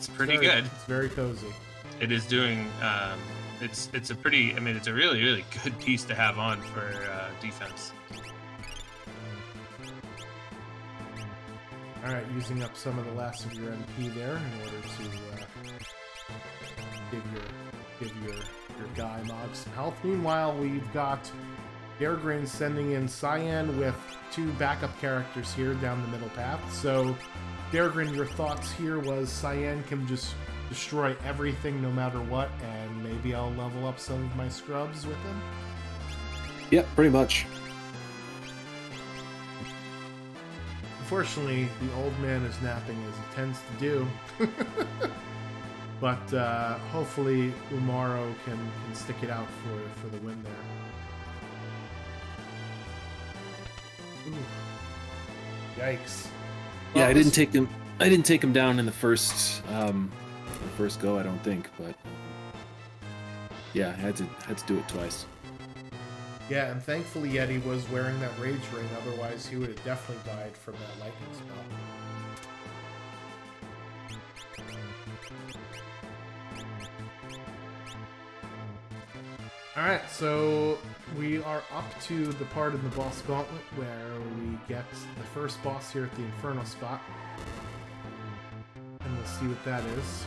pretty very, good. It's very cozy. It is doing. It's a pretty. I mean, it's a really really good piece to have on for defense. All right, using up some of the last of your MP there in order to give your guy Mog some health. Meanwhile, we've got Airgrain sending in Cyan with 2 backup characters here down the middle path. So, Airgrain, your thoughts here was Cyan can just destroy everything no matter what, and maybe I'll level up some of my scrubs with him? Yeah, pretty much. Unfortunately, the old man is napping as he tends to do. But hopefully Umaro can stick it out for the win there. Ooh. Yikes! Yeah, Well, I didn't take him down in the first go, I don't think, but yeah, I had to do it twice. Yeah, and thankfully Yeti was wearing that rage ring. Otherwise, he would have definitely died from that lightning spell. Alright, so we are up to the part of the boss gauntlet where we get the first boss here at the Inferno spot. And we'll see what that is.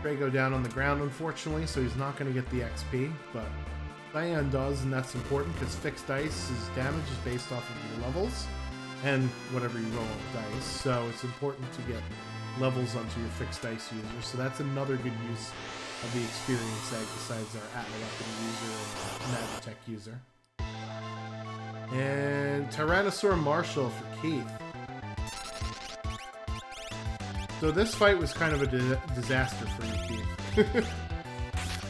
Drago down on the ground, unfortunately, so he's not going to get the XP, but Cyan does, and that's important because fixed dice's damage is based off of your levels and whatever you roll on dice, so it's important to get levels onto your fixed dice user, so that's another good use of the experience egg besides our Atla user and Magitek user. And Tyrannosaur Marshal for Keith. So this fight was kind of a disaster for you, Keith.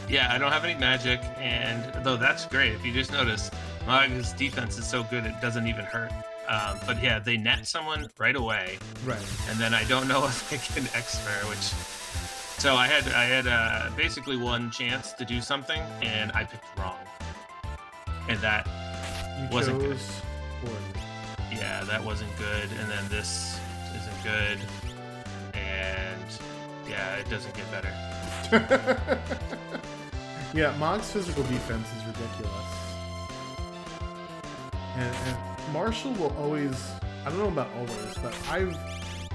Yeah, I don't have any magic, and though that's great. If you just notice, Mog's defense is so good it doesn't even hurt. But yeah, they net someone right away, Right. and then I don't know if I can X-Fair, which. So I had basically one chance to do something, and I picked wrong, and that wasn't good. Poorly. Yeah, that wasn't good, and then this isn't good, and yeah, it doesn't get better. Yeah, Mog's physical defense is ridiculous. And Marshall will always, I don't know about always, but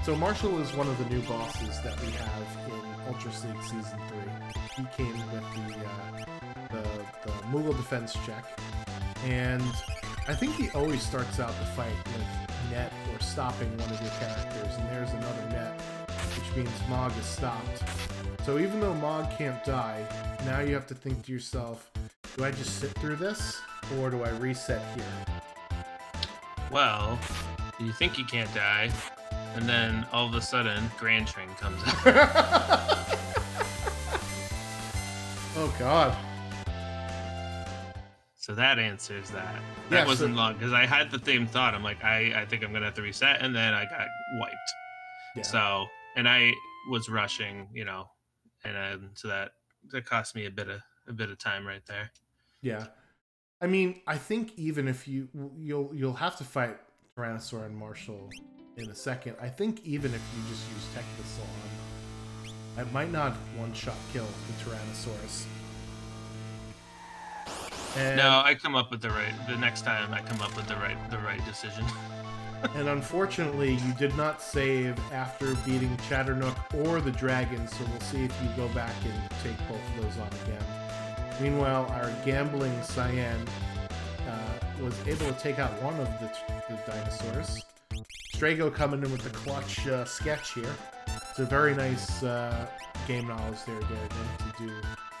so Marshall is one of the new bosses that we have in Ultros League Season 3. He came with the Moogle defense check, and I think he always starts out the fight with net or stopping one of your characters, and there's another net, which means Mog is stopped. So even though Mog can't die, now you have to think to yourself, do I just sit through this, or do I reset here? Well, you think you can't die, and then all of a sudden, Grand Train comes out. Oh God. So that answers that. Yeah, That wasn't long because I had the same thought. I'm like, I think I'm gonna have to reset, and then I got wiped. Yeah. So, and I was rushing, and so that cost me a bit of time right there. Yeah. I mean, I think even if you'll have to fight Tyrannosaur and Marshall in a second. I think even if you just use Tech Missile on, it might not one-shot kill the Tyrannosaurus. And, no, I come up with the next time I come up with the right decision. And unfortunately, you did not save after beating Chatternook or the dragon, so we'll see if you go back and take both of those on again. Meanwhile, our gambling Cyan was able to take out one of the dinosaurs. Strago coming in with the clutch sketch here. It's a very nice game knowledge there, Darren, to do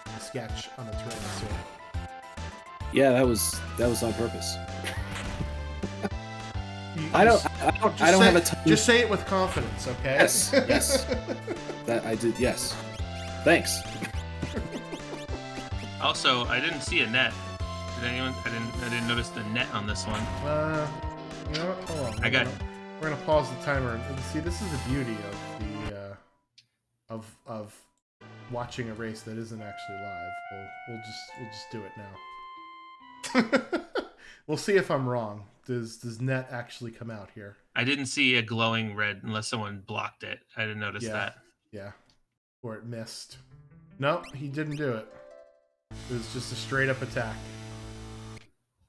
a sketch on a Tyrannosaur. Yeah, that was on purpose. I don't have a ton. Just say it with confidence, okay? Yes. That I did. Yes. Thanks. Also, I didn't see a net. Did anyone? I didn't notice the net on this one. You know what? Hold on. We're gonna pause the timer and see. This is the beauty of the of watching a race that isn't actually live. We'll just do it now. We'll see if I'm wrong. Does net actually come out here? I didn't see a glowing red unless someone blocked it. I didn't notice that. Yeah. Or it missed. Nope, he didn't do it. It was just a straight up attack.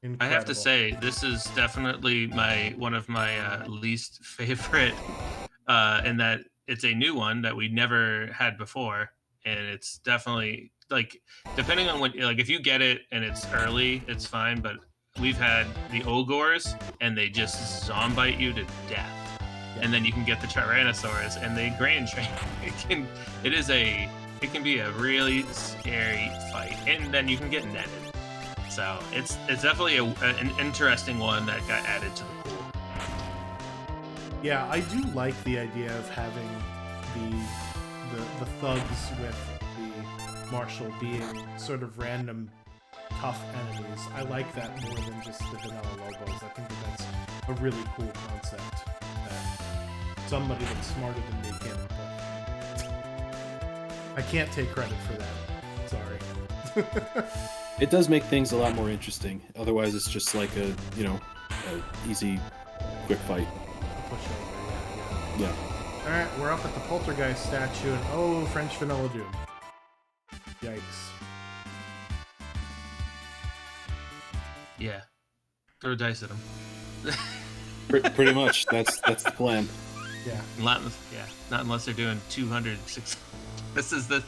Incredible. I have to say, this is definitely one of my least favorite, in that it's a new one that we never had before, and it's definitely like, depending on if you get it and it's early, it's fine, but we've had the Ogors and they just zombite you to death. Yeah. And then you can get the Tyrannosaurus and they grain train. It can be a really scary fight, and then you can get netted. So it's definitely an interesting one that got added to the pool. Yeah, I do like the idea of having the thugs with the Marshall being sort of random tough enemies. I like that more than just the vanilla logos. I think that's a really cool concept that somebody that's smarter than me came up with. I can't take credit for that. Sorry. It does make things a lot more interesting. Otherwise, it's just like a easy, quick fight. Push over, yeah. All right, we're up at the Poltergeist statue, and French Vanilla Doom. Yikes. Yeah, throw dice at him. Pretty much. That's the plan. Yeah. Not unless they're doing 206. This is the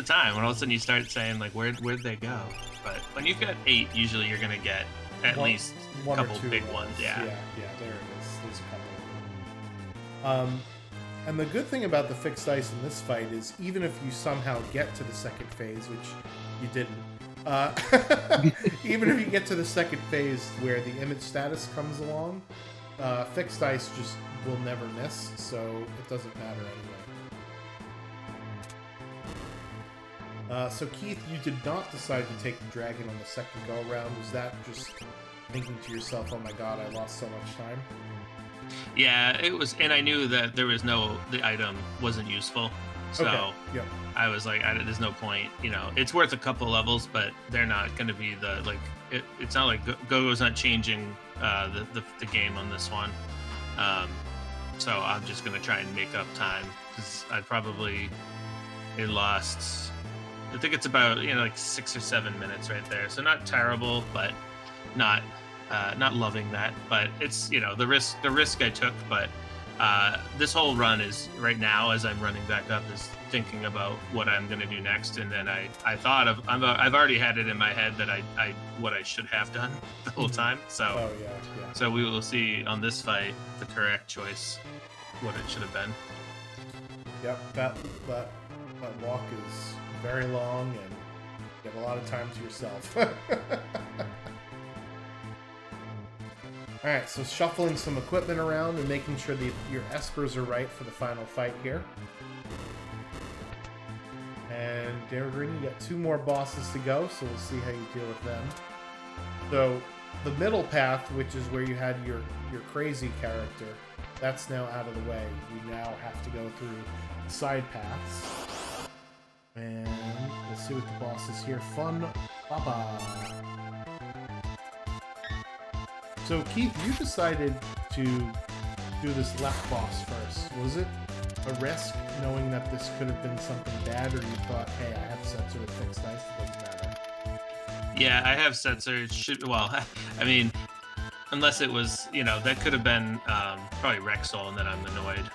time when all of a sudden you start saying like, where'd they go? But when you've got 8, usually you're gonna get at least a couple big ones. Yeah. Yeah. There it is. There's a couple. And the good thing about the fixed dice in this fight is even if you somehow get to the second phase, which you didn't, even if you get to the second phase where the image status comes along, fixed dice just will never miss, so it doesn't matter anyway. So Keith, you did not decide to take the dragon on the second go around. Was that just thinking to yourself, "Oh my God, I lost so much time"? Yeah, it was, and I knew that the item wasn't useful, so okay. Yep. I was like, there's no point. It's worth a couple levels, but they're not going to be it's not like Go-Go's not changing the game on this one. So I'm just going to try and make up time because it lost. I think it's about 6 or 7 minutes right there. So not terrible, but not loving that. But it's the risk I took. But this whole run is right now, as I'm running back up, is thinking about what I'm going to do next. And then I thought I've already had it in my head that what I should have done the whole time. So yeah. So we will see on this fight the correct choice, what it should have been. Yep, that walk is very long, and you have a lot of time to yourself. Alright, so shuffling some equipment around and making sure that your espers are right for the final fight here. And Darren, you got 2 more bosses to go, so we'll see how you deal with them. So the middle path, which is where you had your crazy character, that's now out of the way. You now have to go through side paths. And we'll see what the boss is here. Fun Baba. So Keith, you decided to do this left boss first. Was it a risk, knowing that this could have been something bad, or you thought, hey, I have sensor to fix dice, it doesn't matter? Yeah, I have sensors. Well, I mean, unless it was, that could have been probably Rexall, and then I'm annoyed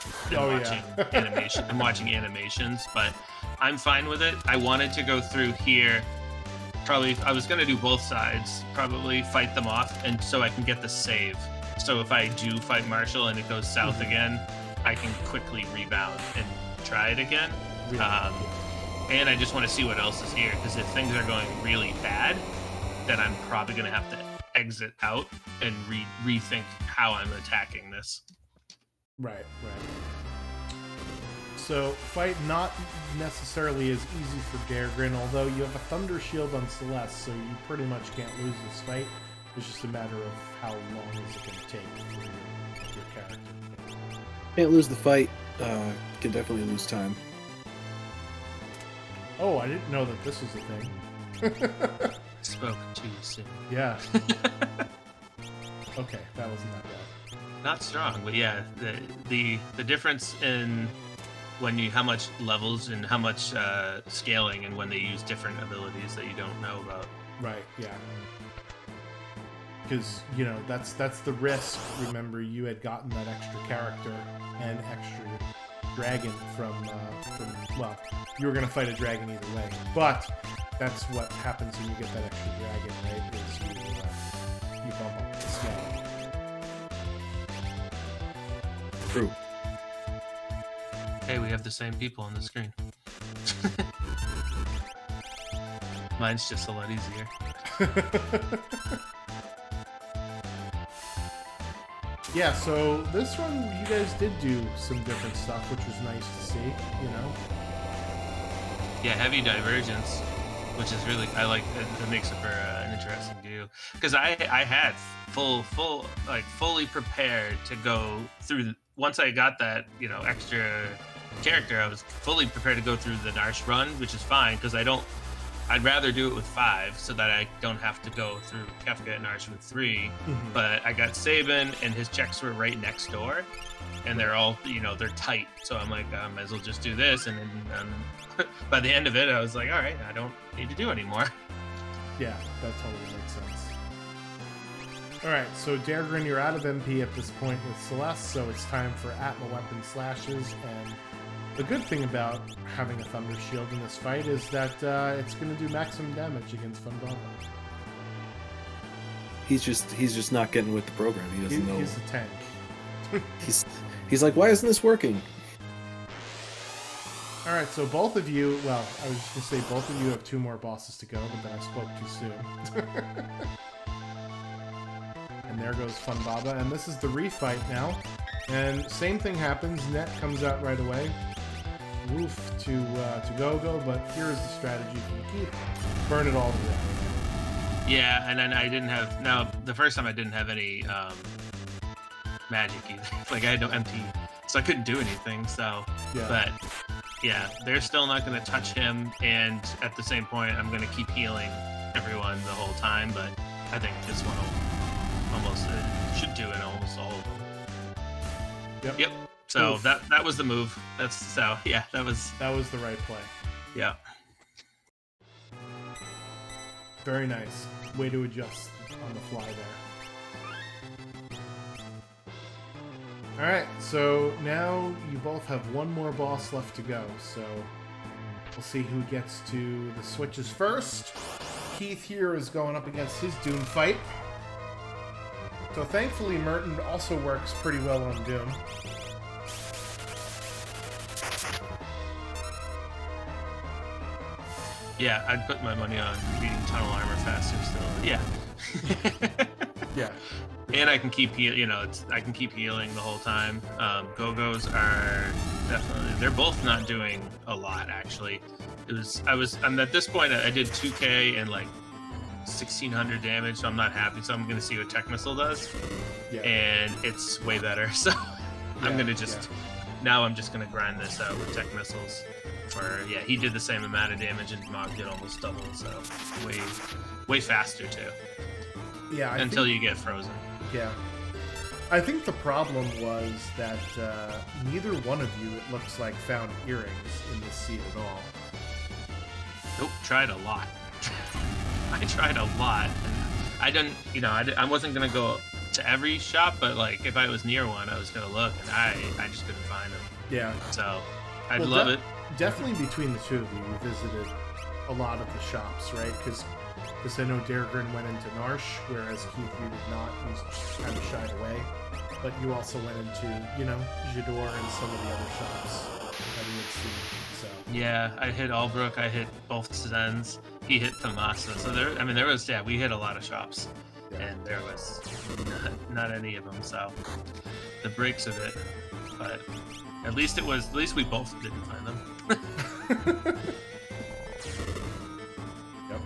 and I'm watching animations, but I'm fine with it. I wanted to go through here. Probably, I was going to do both sides, probably fight them off, and so I can get the save. So if I do fight Marshall and it goes south again, I can quickly rebound and try it again. And I just want to see what else is here, because if things are going really bad, then I'm probably going to have to exit out and rethink how I'm attacking this. Right. So, fight not necessarily as easy for Daregrin, although you have a Thunder Shield on Celeste, so you pretty much can't lose this fight. It's just a matter of how long is it going to take for your character. Can't lose the fight. Can definitely lose time. Oh, I didn't know that this was a thing. Spoke too soon. Yeah. Okay, that wasn't that bad. Not strong, but yeah, the difference in how much levels and how much scaling, and when they use different abilities that you don't know about. Right. Yeah. Because that's the risk. Remember, you had gotten that extra character and extra dragon from you were gonna fight a dragon either way, but that's what happens when you get that extra dragon, right? Is you bump up the scale. True. Hey, we have the same people on the screen. Mine's just a lot easier. Yeah, so this one you guys did do some different stuff, which was nice to see, Yeah, heavy divergence, which is really, I like it makes it for an interesting view, because I had fully prepared to go through. Once I got that extra character, I was fully prepared to go through the Narsh run, which is fine, because I'd rather do it with 5 so that I don't have to go through Kefka and Narsh with 3. Mm-hmm. But I got Sabin, and his checks were right next door, and they're all, they're tight. So I'm like, I might as well just do this. And then by the end of it, I was like, all right, I don't need to do anymore. Yeah, that totally makes sense. All right, so Daregrin, you're out of MP at this point with Celeste, so it's time for Atma weapon slashes. And the good thing about having a Thunder Shield in this fight is that it's going to do maximum damage against Funbaba. He's just not getting with the program. He doesn't know. He's a tank. He's like, why isn't this working? All right, so both of you, well, I was just going to say both of you have 2 more bosses to go, but then I spoke too soon. And there goes Funbaba, and this is the refight now. And same thing happens, Net comes out right away. Woof to Go-Go, but here's the strategy from Keith. Burn it all to death. Yeah, and then I didn't have, now the first time I didn't have any magic either. Like I had no MP, so I couldn't do anything, so, Yeah. But yeah, they're still not going to touch him, and at the same point, I'm going to keep healing everyone the whole time, but I think this one will almost, should do it almost all of them. Yep. So Oof. that was the move. That was the right play. Yeah. Very nice. Way to adjust on the fly there. Alright, so now you both have one more boss left to go, so we'll see who gets to the switches first. Keith here is going up against his Doom fight. So thankfully Merton also works pretty well on Doom. Yeah, I'd put my money on beating Tunnel Armor faster still. Yeah. Yeah. And I can keep I can keep healing the whole time. Go-Go's are definitely, they're both not doing a lot actually. I'm at this point I did 2k and like 1600 damage, so I'm not happy. So I'm gonna see what Tech Missile does, Yeah. and it's way better. So I'm gonna just now I'm just gonna grind this out with Tech Missiles. He did the same amount of damage, and Mog did almost double, so way faster too. Yeah. Until you get frozen. Yeah. I think the problem was that neither one of you, it looks like, found earrings in this seed at all. Nope, tried a lot. I tried a lot. And I didn't, I wasn't gonna go to every shop, but like if I was near one, I was gonna look, and I just couldn't find them. Yeah. So I'd love it. Definitely between the two of you, you visited a lot of the shops, right? Because I know Dargrin went into Narsh, whereas Keith, you did not. You just kind of shied away. But you also went into, Jador and some of the other shops that we had seen. So yeah, I hit Albrook, I hit both Zens, he hit Tomasa. So there was, we hit a lot of shops, and there was not any of them. So the breaks of it, but at least we both didn't find them. Yep.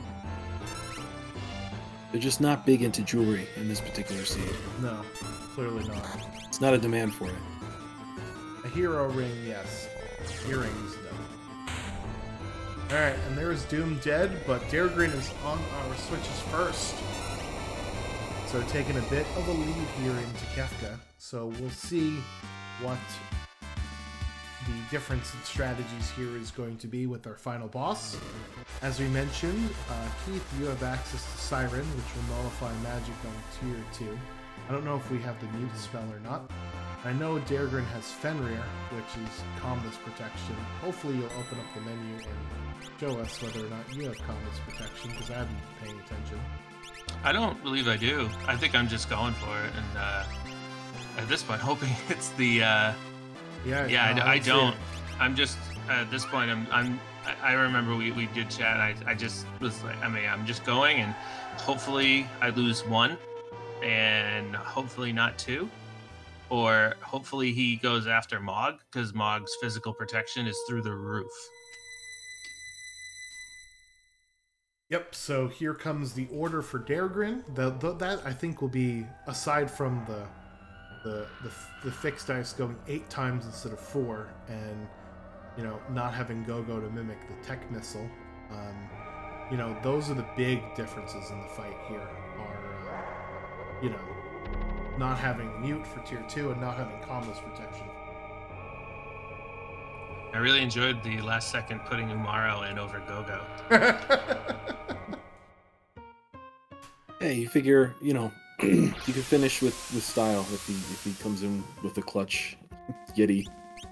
They're just not big into jewelry in this particular seed. No, clearly not. It's not a demand for it. A hero ring, yes. Earrings, no. Alright, and there's Doom dead, but Dargrin is on our switches first. So taking a bit of a lead here into Kefka. So we'll see what the difference in strategies here is going to be with our final boss. As we mentioned, Keith, you have access to Siren, which will nullify magic on tier 2. I don't know if we have the mute spell or not. I know Dargrin has Fenrir, which is Combo's protection. Hopefully you'll open up the menu and show us whether or not you have Combo's protection, because I haven't been paying attention. I don't believe I do. I think I'm just going for it, and at this point, hoping it's the. I don't. I'm just at this point. I remember we did chat. I just was like, I'm just going, and hopefully I lose one, and hopefully not two, or hopefully he goes after Mog, because Mog's physical protection is through the roof. Yep, so here comes the order for Dargrin. That I think will be, aside from the fixed dice going 8 times instead of 4, and not having Go-Go to mimic the Tech Missile. Those are the big differences in the fight here. Are not having mute for tier 2 and not having Combo's protection. I really enjoyed the last second putting Umaro in over Go-Go. Hey, you figure, you can finish with style if he comes in with a clutch Yeti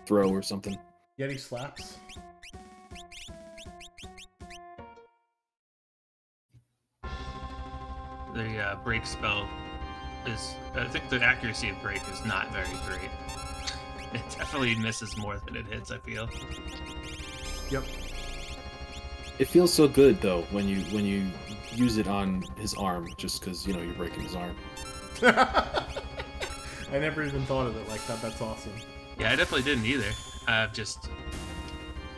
throw or something. Yeti slaps. The break spell is, I think the accuracy of break is not very great. It definitely misses more than it hits, I feel. Yep. It feels so good though when you use it on his arm, just because you're breaking his arm. I never even thought of it like that. That's awesome. Yeah, I definitely didn't either. Just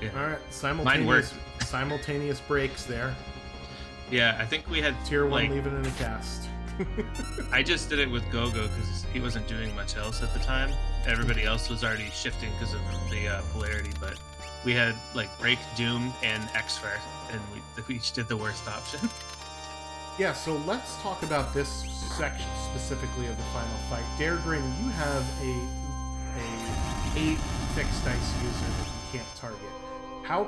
all right, mine worked. Simultaneous breaks there. Yeah, I think we had tier 1 leaving in a cast. I just did it with Go-Go because he wasn't doing much else at the time. Everybody else was already shifting because of the polarity, but we had Break, Doom, and Xfer, and we each did the worst option. Yeah, so let's talk about this section specifically of the final fight. Dargrin, you have a 8 fixed dice user that you can't target. How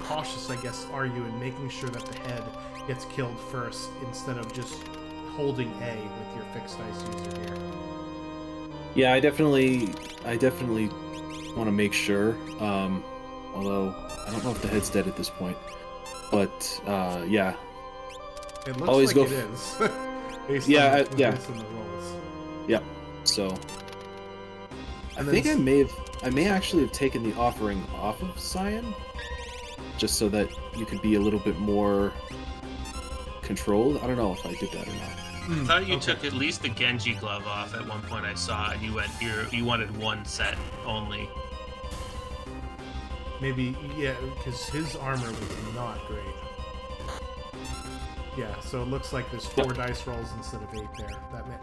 cautious, I guess, are you in making sure that the head gets killed first instead of just holding A with your fixed dice user here? Yeah, I definitely want to make sure. Although I don't know if the head's dead at this point, but yeah. It looks always like go it is. Based yeah, on yeah. the rolls. Yeah. So I And think then I may actually have taken the offering off of Cyan, just so that you could be a little bit more controlled. I don't know if I did that or not. I thought you took at least the Genji glove off at one point I saw, and you wanted one set only. Maybe, yeah, because his armor was not great. Yeah, so it looks like there's 4 dice rolls instead of 8 there.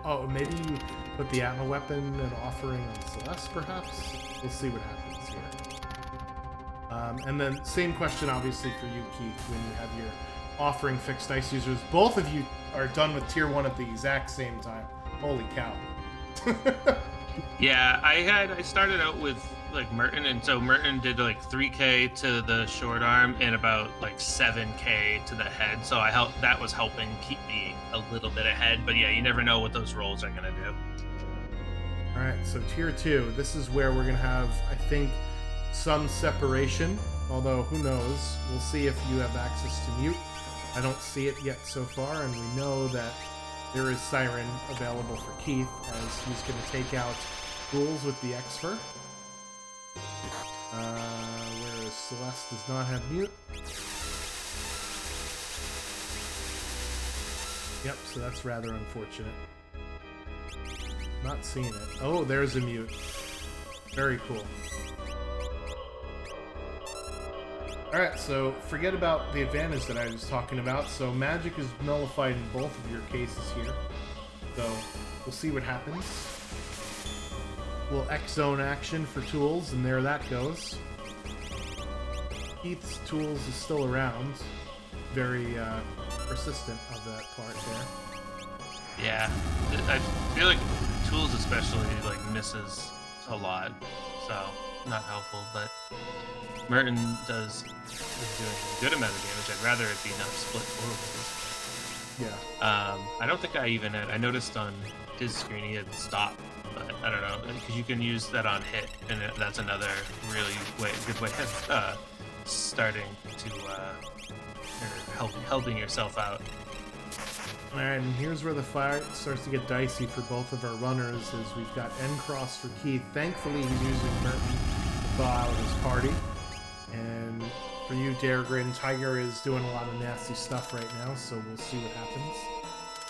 Oh, maybe you put the Atma weapon and offering on Celeste, perhaps? We'll see what happens here. And then same question, obviously, for you, Keith, when you have your offering fixed dice users. Both of you are done with tier 1 at the exact same time. Holy cow. Yeah, I started out with like Merton, and so Merton did like 3k to the short arm and about like 7k to the head. So that was helping keep me a little bit ahead. But yeah, you never know what those rolls are gonna do. All right, so tier 2. This is where we're gonna have, I think, some separation. Although who knows? We'll see if you have access to mute. I don't see it yet so far, and we know that there is Siren available for Keith, as he's going to take out ghouls with the Exfer. Whereas Celeste does not have mute. Yep, so that's rather unfortunate. Not seeing it. Oh, there's a mute. Very cool. Alright, so forget about the advantage that I was talking about. So magic is nullified in both of your cases here. So we'll see what happens. We'll X-zone action for tools, and there that goes. Keith's tools is still around. Very persistent of that part there. Yeah, I feel like tools especially like misses a lot, so not helpful. But Merton is doing a good amount of damage. I'd rather it be not split forwards. Yeah. I don't think I noticed on his screen he had stop, but I don't know, because you can use that on hit, and that's another really good way of starting to or helping yourself out. Alright, and here's where the fight starts to get dicey for both of our runners, as we've got N-Cross for Keith. Thankfully, he's using Merton to thaw out his party. And for you, Dargrin, Tiger is doing a lot of nasty stuff right now, so we'll see what happens.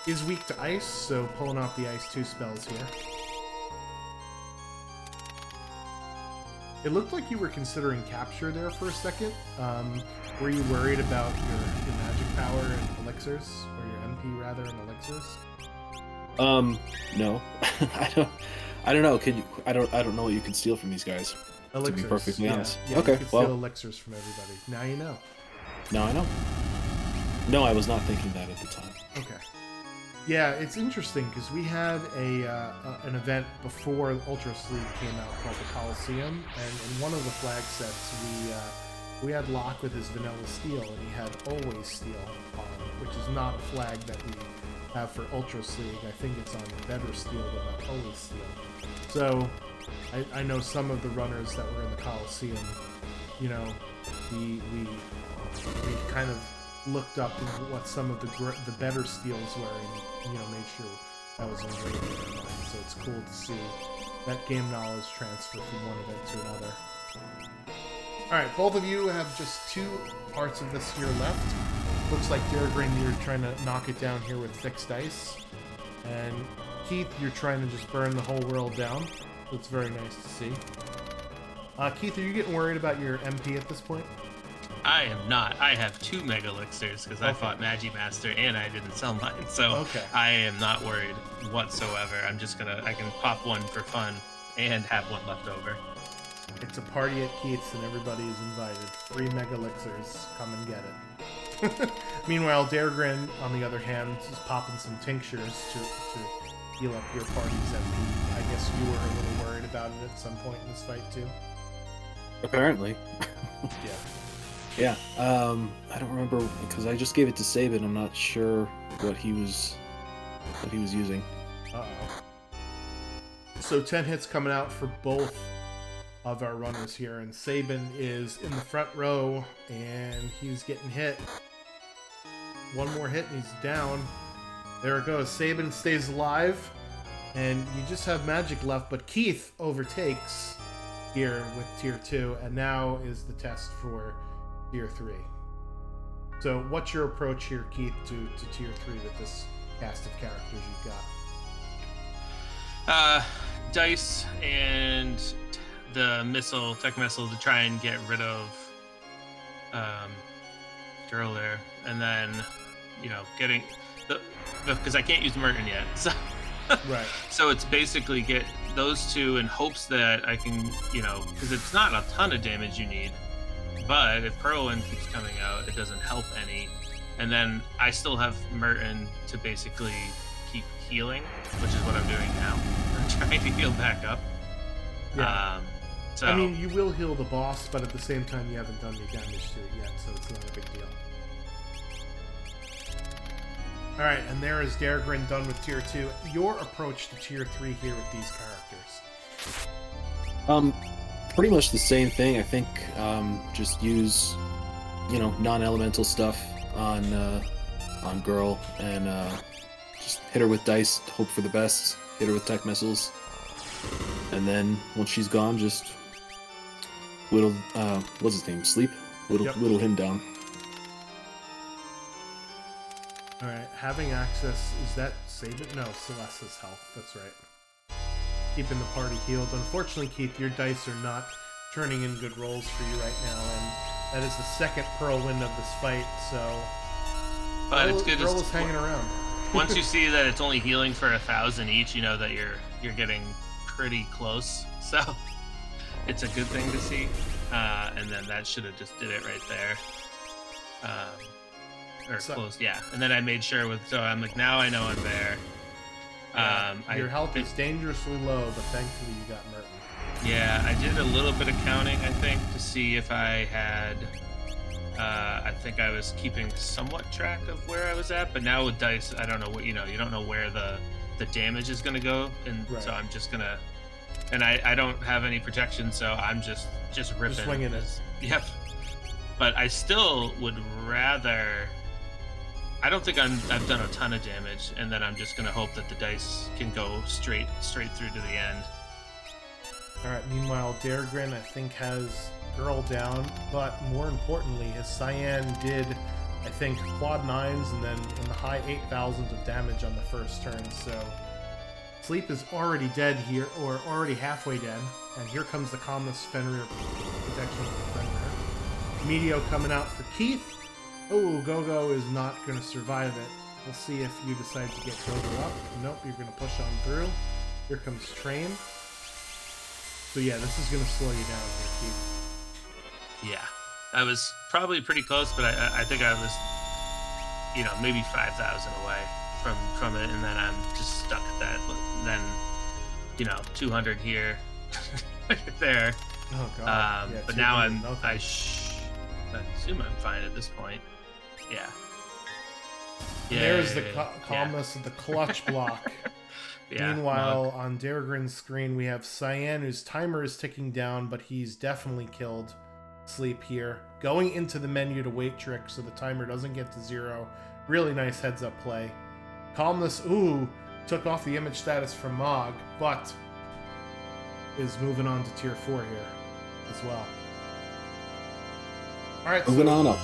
He's weak to ice, so pulling out the Ice 2 spells here. It looked like you were considering capture there for a second. Were you worried about your magic power and elixirs? Or your MP, rather, and elixirs? No. I don't know. I don't know what you can steal from these guys. Elixirs, to be perfectly honest. Yeah, okay, you can steal elixirs from everybody. Now you know. Now I know. No, I was not thinking that at the time. Okay. Yeah, it's interesting because we had an event before Ultros League came out called the Coliseum, and in one of the flag sets we had Locke with his vanilla steel, and he had always steel on, which is not a flag that we have for Ultros League. I think it's on better steel, but not always steel. So I know some of the runners that were in the Coliseum, you know, we kind of looked up what some of the better steels were, and you know, made sure that was engraved in their mind. So it's cool to see that game knowledge transfer from one event to another. Alright, both of you have just 2 parts of this here left. Looks like Dargrin, you're trying to knock it down here with fixed dice. And Keith, you're trying to just burn the whole world down. So it's very nice to see. Keith, are you getting worried about your MP at this point? I am not. I have 2 mega elixirs because I fought Magimaster and I didn't sell mine, so I am not worried whatsoever. I can pop one for fun and have one left over. It's a party at Keith's and everybody is invited. 3 mega elixirs. Come and get it. Meanwhile, Dargrin, on the other hand, is popping some tinctures to heal up your party's MP. I guess you were a little worried about it at some point in this fight, too? Apparently. Yeah. Yeah, I don't remember, because I just gave it to Sabin. I'm not sure what he was using. Uh-oh. So 10 hits coming out for both of our runners here, and Sabin is in the front row, and he's getting hit. One more hit, and he's down. There it goes. Sabin stays alive, and you just have magic left, but Keith overtakes here with Tier 2, and now is the test for Tier 3. So what's your approach here, Keith, to Tier 3 with this cast of characters you've got? Dice and the tech missile to try and get rid of Girl there. And then getting because I can't use Merton yet, so Right. so it's basically get those two in hopes that I can, because it's not a ton of damage you need, but if Whirlwind keeps coming out, it doesn't help any, and then I still have Merton to basically keep healing, which is what I'm doing now. I'm trying to heal back up. Yeah. So I mean, you will heal the boss, but at the same time, you haven't done any damage to it yet, so it's not a big deal. All right, and there is Daragrin done with Tier 2. Your approach to Tier 3 here with these characters? Pretty much the same thing. I think just use, non-elemental stuff on Girl, and just hit her with dice, hope for the best, hit her with tech missiles, and then once she's gone, just whittle, what's his name? Sleep? Whittle him down. Alright, having access, is that save it? No, Celeste's health, that's right. Keeping the party healed. Unfortunately, Keith, your dice are not turning in good rolls for you right now, and that is the second Whirlwind of this fight, so... But it's good Girl is hanging around. Once you see that it's only healing for 1,000 each, you know that you're getting pretty close, so it's a good thing to see. And then that should have just did it right there. Or close, yeah. And then I made sure so I'm like, now I know I'm there. Your health is dangerously low, but thankfully you got Merton. Yeah, I did a little bit of counting, I think, to see if I had... I think I was keeping somewhat track of where I was at, but now with dice, I don't know what, you don't know where the damage is going to go, and right. So I'm just going to... And I don't have any protection, so I'm just ripping. Just swinging it. Yep. But I still would rather... I don't think I've done a ton of damage, and then I'm just going to hope that the dice can go straight through to the end. Alright, meanwhile, Daragrin, I think, has Girl down, but more importantly, his Cyan did, I think, quad 9s and then in the high 8,000s of damage on the first turn, so... Sleep is already dead here, or already halfway dead, and here comes the Calmness Fenrir protection of the Fenrir. Meteor coming out for Keith. Oh, Gogo is not going to survive it. We'll see if you decide to get Gogo up. Nope, you're going to push on through. Here comes Train. So yeah, this is going to slow you down here, Keith. Yeah, I was probably pretty close, but I think I was, maybe 5,000 away from it, and then I'm just stuck at that. Then, 200 here, there. Oh god. Yeah, but now I assume I'm fine at this point. Yeah. There's the calmness of the clutch block. Meanwhile, on Daragrin's screen, we have Cyan, whose timer is ticking down, but he's definitely killed Sleep here. Going into the menu to wait trick so the timer doesn't get to 0. Really nice heads-up play. Calmness, took off the image status from Mog, but is moving on to Tier 4 here as well. Alright, moving on up.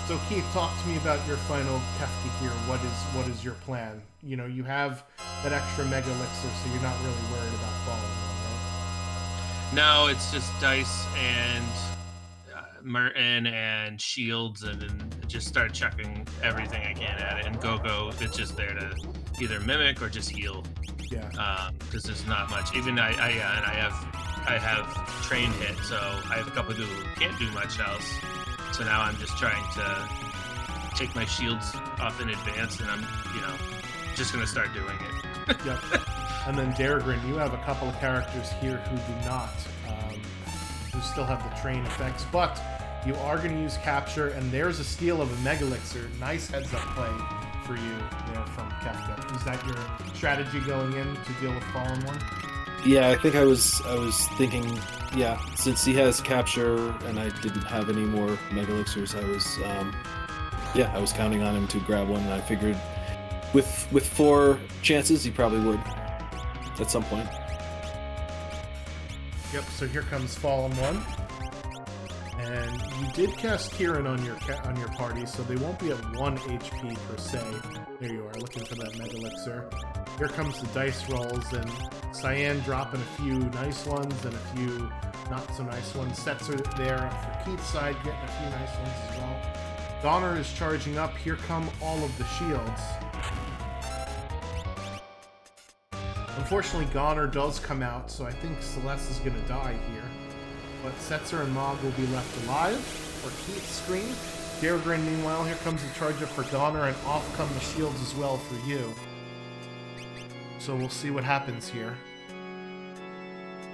So Keith, talk to me about your final Kefka here. What is your plan? You have that extra Mega Elixir, so you're not really worried about falling, right? No, it's just dice and Merton and shields, and then just start chucking everything I can at it. And Go-Go, it's just there to either mimic or just heal. Yeah. Because there's not much. Even I have train hit, so I have a couple who can't do much else. So now I'm just trying to take my shields off in advance, and I'm, just gonna start doing it. Yep. And then Daragrin, you have a couple of characters here who do not, who still have the train effects, but you are going to use capture, and there's a steal of a Mega Elixir. Nice heads-up play for you there from Kefka. Is that your strategy going in to deal with Fallen One? Yeah, I think I was thinking, since he has capture and I didn't have any more Mega Elixirs, I was counting on him to grab one, and I figured with 4 chances he probably would at some point. Yep, so here comes Fallen One. And you did cast Kieran on your party, so they won't be at 1 HP per se. There you are, looking for that Mega Elixir. Here comes the dice rolls, and Cyan dropping a few nice ones and a few not so nice ones. Sets are there for Keith's side, getting a few nice ones as well. Goner is charging up. Here come all of the shields. Unfortunately, Goner does come out, so I think Celeste is going to die here. But Setzer and Mog will be left alive for Keith's screen. Daragrin, meanwhile, here comes the charge up for Goner, and off come the shields as well for you. So we'll see what happens here.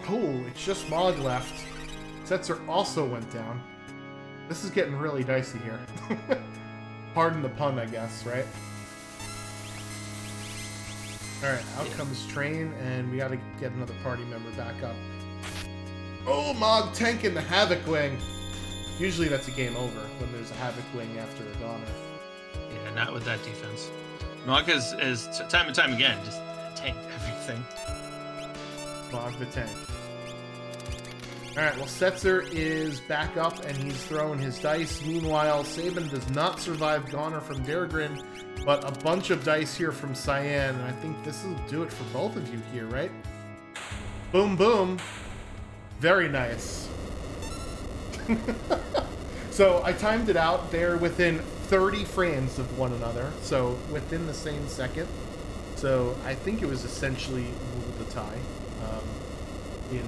Oh, it's just Mog left. Setzer also went down. This is getting really dicey here. Pardon the pun, I guess, right? Alright, out comes Train, and we gotta get another party member back up. Oh, Mog tanking the Havoc Wing! Usually that's a game over when there's a Havoc Wing after a Goner. Yeah, not with that defense. Mog is time and time again just tanked everything. Mog the tank. Alright, well, Setzer is back up and he's throwing his dice. Meanwhile, Sabin does not survive Goner from Daragrin, but a bunch of dice here from Cyan, and I think this will do it for both of you here, right? Boom, boom. Very nice. So I timed it out. They're within 30 frames of one another, so within the same second. So I think it was essentially ruled the tie in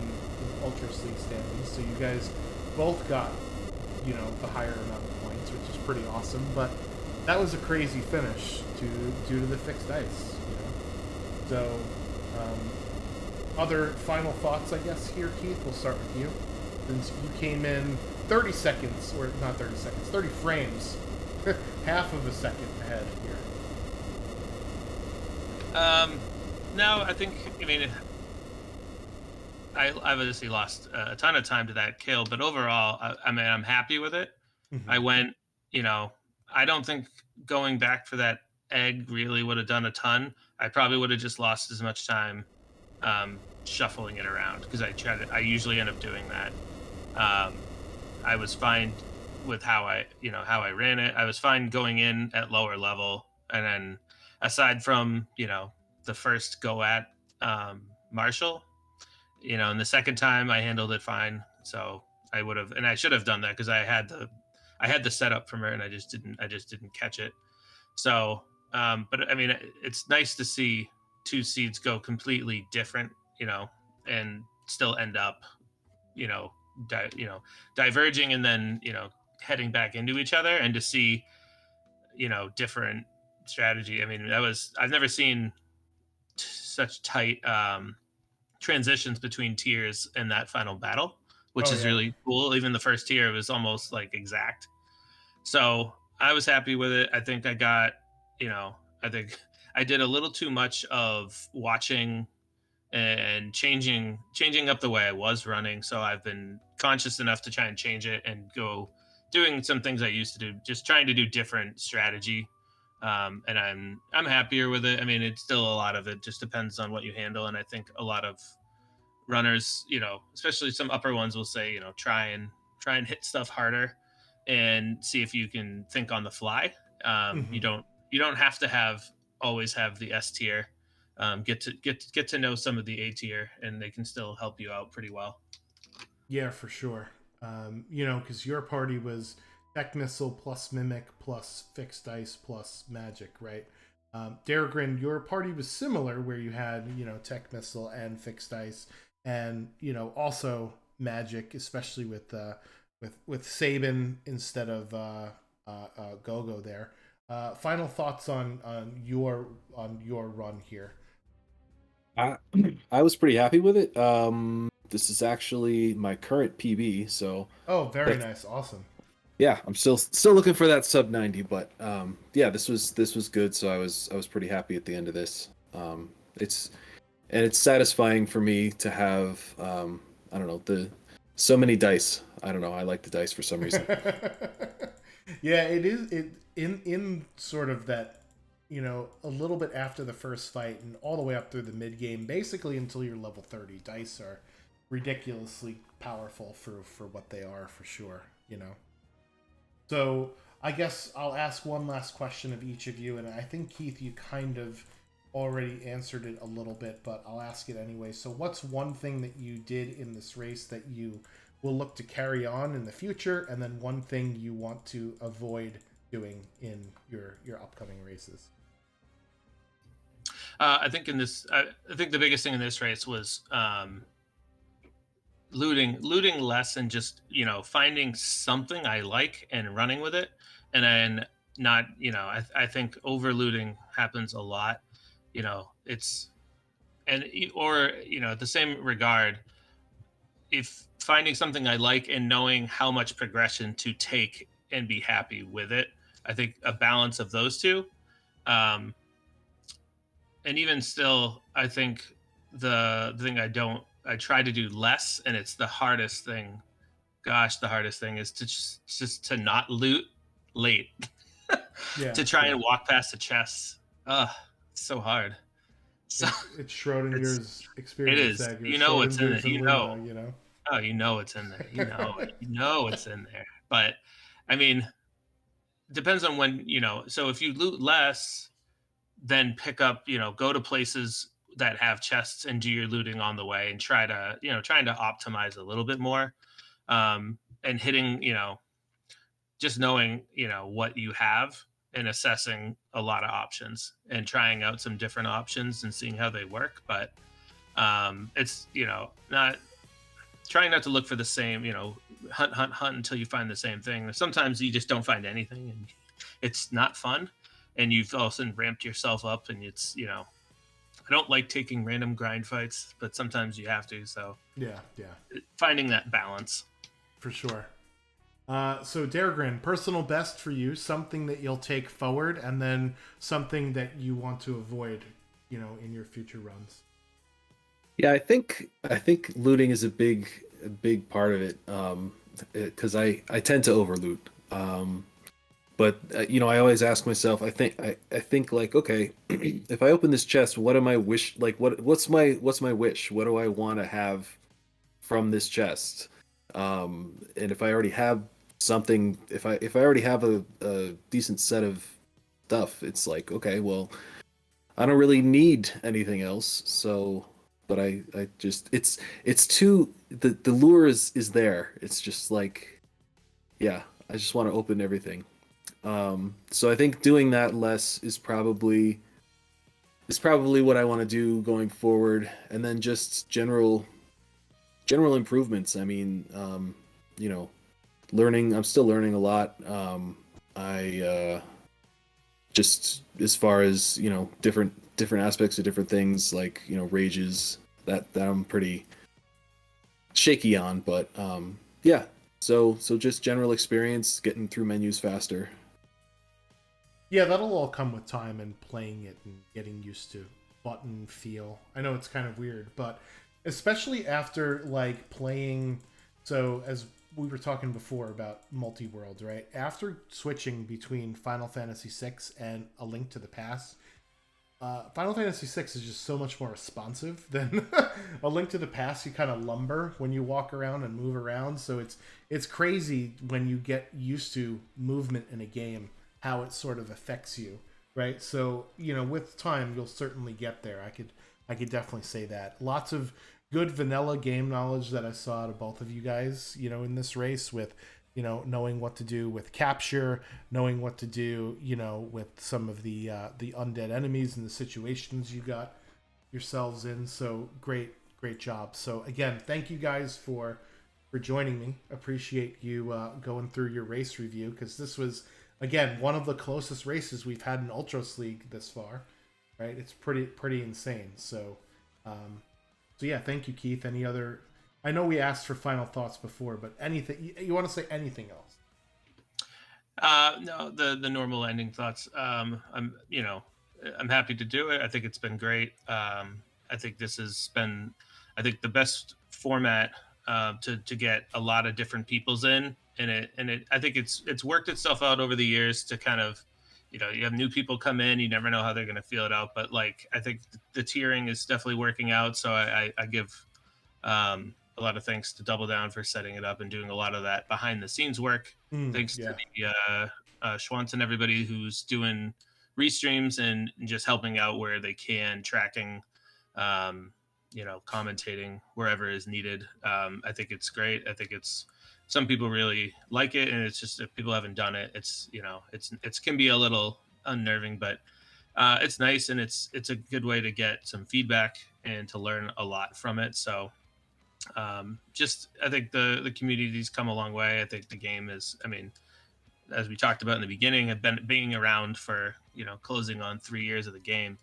Ultros League standings. So you guys both got, you know, the higher amount of points, which is pretty awesome. But that was a crazy finish due to the fixed dice, you know. So other final thoughts, I guess, here, Keith. We'll start with you. Since you came in 30 seconds, or not 30 seconds, 30 frames, half of a second ahead here. No, I think, I mean, I've obviously lost a ton of time to that kill, but overall, I mean, I'm happy with it. Mm-hmm. I went, you know, I don't think going back for that egg really would have done a ton. I probably would have just lost as much time shuffling it around, because I usually end up doing that. I was fine with how I ran it. I was fine going in at lower level, and then aside from, you know, the first go at Marshall, you know, and the second time I handled it fine. So I would have, and I should have done that because I had the setup from her, and I just didn't catch it. So, but I mean, it's nice to see two seeds go completely different, you know, and still end up, you know, diverging and then, you know, heading back into each other, and to see, you know, different strategy. I mean, I've never seen such tight transitions between tiers in that final battle, which is really cool. Even the first tier was almost like exact. So I was happy with it. I think I got, you know, I think I did a little too much of watching and changing up the way I was running. So I've been conscious enough to try and change it and go doing some things I used to do, just trying to do different strategy. And I'm happier with it. I mean, it's still a lot of it just depends on what you handle. And I think a lot of runners, you know, especially some upper ones, will say, you know, try and hit stuff harder and see if you can think on the fly. You don't have to always have the S tier. Get to know some of the A tier, and they can still help you out pretty well. Yeah, for sure. You know, because your party was Tech Missile plus Mimic plus Fixed Dice plus Magic, right? Daragrin, your party was similar, where you had, you know, Tech Missile and Fixed Dice, and, you know, also Magic, especially with Sabin instead of Gogo there. Final thoughts on your run here. I was pretty happy with it. This is actually my current PB, so very nice, awesome. Yeah, I'm still looking for that sub 90, but yeah, this was good. So I was pretty happy at the end of this. It's satisfying for me to have I don't know, so many dice. I don't know, I like the dice for some reason. Yeah, it is in sort of that, you know, a little bit after the first fight and all the way up through the mid game, basically until you're level 30. Dice are ridiculously powerful for what they are, for sure, you know. So I guess I'll ask one last question of each of you, and I think, Keith, you kind of already answered it a little bit, but I'll ask it anyway. So what's one thing that you did in this race that you will look to carry on in the future, and then one thing you want to avoid doing in your upcoming races? I think in this, I think the biggest thing in this race was looting less and just finding something I like and running with it, and then not I think over looting happens a lot. It's or at the same regard, if finding something I like and knowing how much progression to take and be happy with it, I think a balance of those two. Um, and even still, I think the thing I try to do less, and it's the hardest thing. Gosh, the hardest thing is to just to not loot late, Yeah, to try and walk past the chests. Ugh, it's so hard. So it's Schrodinger's it experience, is. Edgar. You know what's in Schrodinger's it. and Luna, you know. Oh, you know it's in there. You know it. You know it's in there. But I mean, depends on when, so if you loot less, then pick up, go to places that have chests and do your looting on the way and trying to optimize a little bit more. And hitting, just knowing, what you have and assessing a lot of options and trying out some different options and seeing how they work. But it's, not trying not to look for the same, hunt until you find the same thing. Sometimes you just don't find anything and it's not fun. And you've all of a sudden ramped yourself up and it's, I don't like taking random grind fights, but sometimes you have to. So yeah, finding that balance. For sure. So Dargrin, personal best for you, something that you'll take forward, and then something that you want to avoid, in your future runs. Yeah, I think looting is a big part of it, because I tend to overloot. But I always ask myself. I think like, okay, if I open this chest, what am I wish? Like, what's my wish? What do I want to have from this chest? And if I already have something, if I already have a decent set of stuff, it's like, okay, well, I don't really need anything else. So, but I just it's too the lure is there. It's just like, yeah, I just want to open everything. So I think doing that less is probably what I want to do going forward, and then just general improvements. I mean, learning. I'm still learning a lot. I just as far as different aspects of different things, like rages that I'm pretty shaky on, but yeah. So just general experience, getting through menus faster. Yeah, that'll all come with time and playing it and getting used to button feel. I know it's kind of weird, but especially after like playing, so as we were talking before about multi-world, right? After switching between Final Fantasy VI and A Link to the Past, Final Fantasy VI is just so much more responsive than A Link to the Past. You kind of lumber when you walk around and move around, so it's crazy when you get used to movement in a game, how it sort of affects you, right? So with time you'll certainly get there. I could definitely say that. Lots of good vanilla game knowledge that I saw out of both of you guys, in this race, with knowing what to do with capture, knowing what to do, with some of the undead enemies and the situations you got yourselves in. So great job. So again, thank you guys for joining me. Appreciate you going through your race review, because this was, again, one of the closest races we've had in Ultros League this far, right? It's pretty insane. So yeah, thank you, Keith. Any other? I know we asked for final thoughts before, but anything you want to say? Anything else? No, the normal ending thoughts. I'm happy to do it. I think it's been great. I think this has been, the best format to get a lot of different peoples in, and I think it's worked itself out over the years to kind of, you have new people come in, you never know how they're going to feel it out, but like I think the tiering is definitely working out. So I give a lot of thanks to Double Down for setting it up and doing a lot of that behind the scenes work. Thanks to the Schwantz and everybody who's doing restreams and just helping out where they can, tracking, commentating wherever is needed. I think it's great. I think it's some people really like it, and it's just if people haven't done it, it's it's can be a little unnerving, but it's nice, and it's a good way to get some feedback and to learn a lot from it. So just I think the community's come a long way. I think the game is, I mean, as we talked about in the beginning, have been being around for closing on 3 years of the game,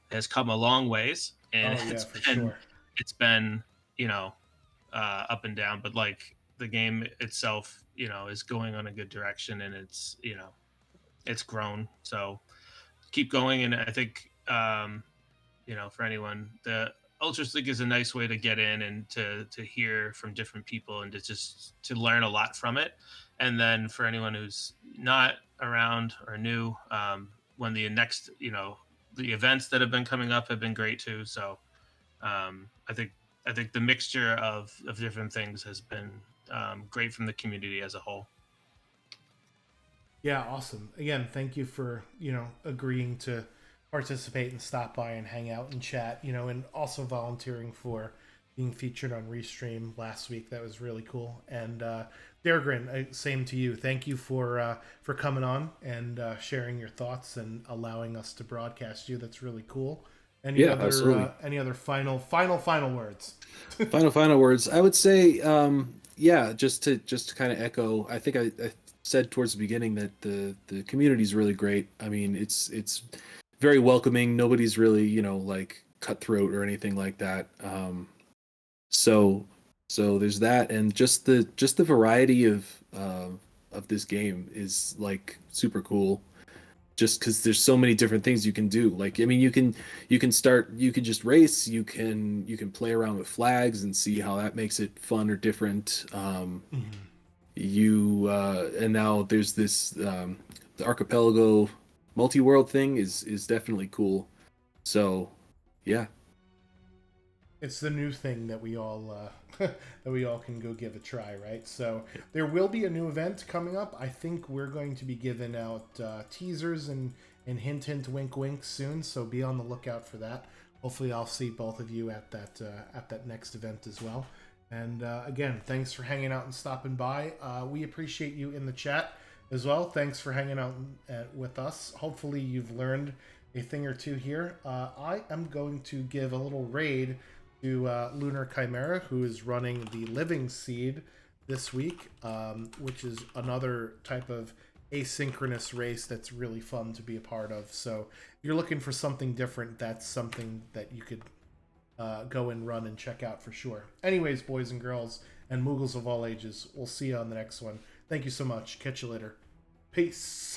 has come a long ways, and Oh yeah, for sure. it's been up and down, but like the game itself is going on a good direction, and it's grown. So keep going, and I think for anyone, the Ultros League is a nice way to get in and to hear from different people and to just to learn a lot from it. And then for anyone who's not around or new, when the next the events that have been coming up have been great too. So I think the mixture of different things has been great from the community as a whole. Yeah, awesome. Again, thank you for, agreeing to participate and stop by and hang out and chat, and also volunteering for being featured on Restream last week. That was really cool. And Dargrin, same to you. Thank you for coming on and sharing your thoughts and allowing us to broadcast you. That's really cool. Absolutely. Any other final words? Final words. I would say, just to kind of echo. I think I said towards the beginning that the community is really great. I mean, it's very welcoming. Nobody's really like cutthroat or anything like that. So there's that, and just the variety of this game is like super cool. Just because there's so many different things you can do. Like, I mean, you can just race. You can play around with flags and see how that makes it fun or different. And now there's this the archipelago multi-world thing is definitely cool. So yeah, it's the new thing that we all that we all can go give a try, right? So there will be a new event coming up. I think we're going to be giving out teasers and hint wink wink soon, so be on the lookout for that. Hopefully I'll see both of you at that next event as well. And again, thanks for hanging out and stopping by. We appreciate you in the chat as well. Thanks for hanging out with us. Hopefully you've learned a thing or two here. I am going to give a little raid to Lunar Chimera, who is running the Living Seed this week, which is another type of asynchronous race that's really fun to be a part of. So if you're looking for something different, that's something that you could go and run and check out for sure. Anyways, boys and girls and Moogles of all ages, we'll see you on the next one. Thank you so much. Catch you later. Peace.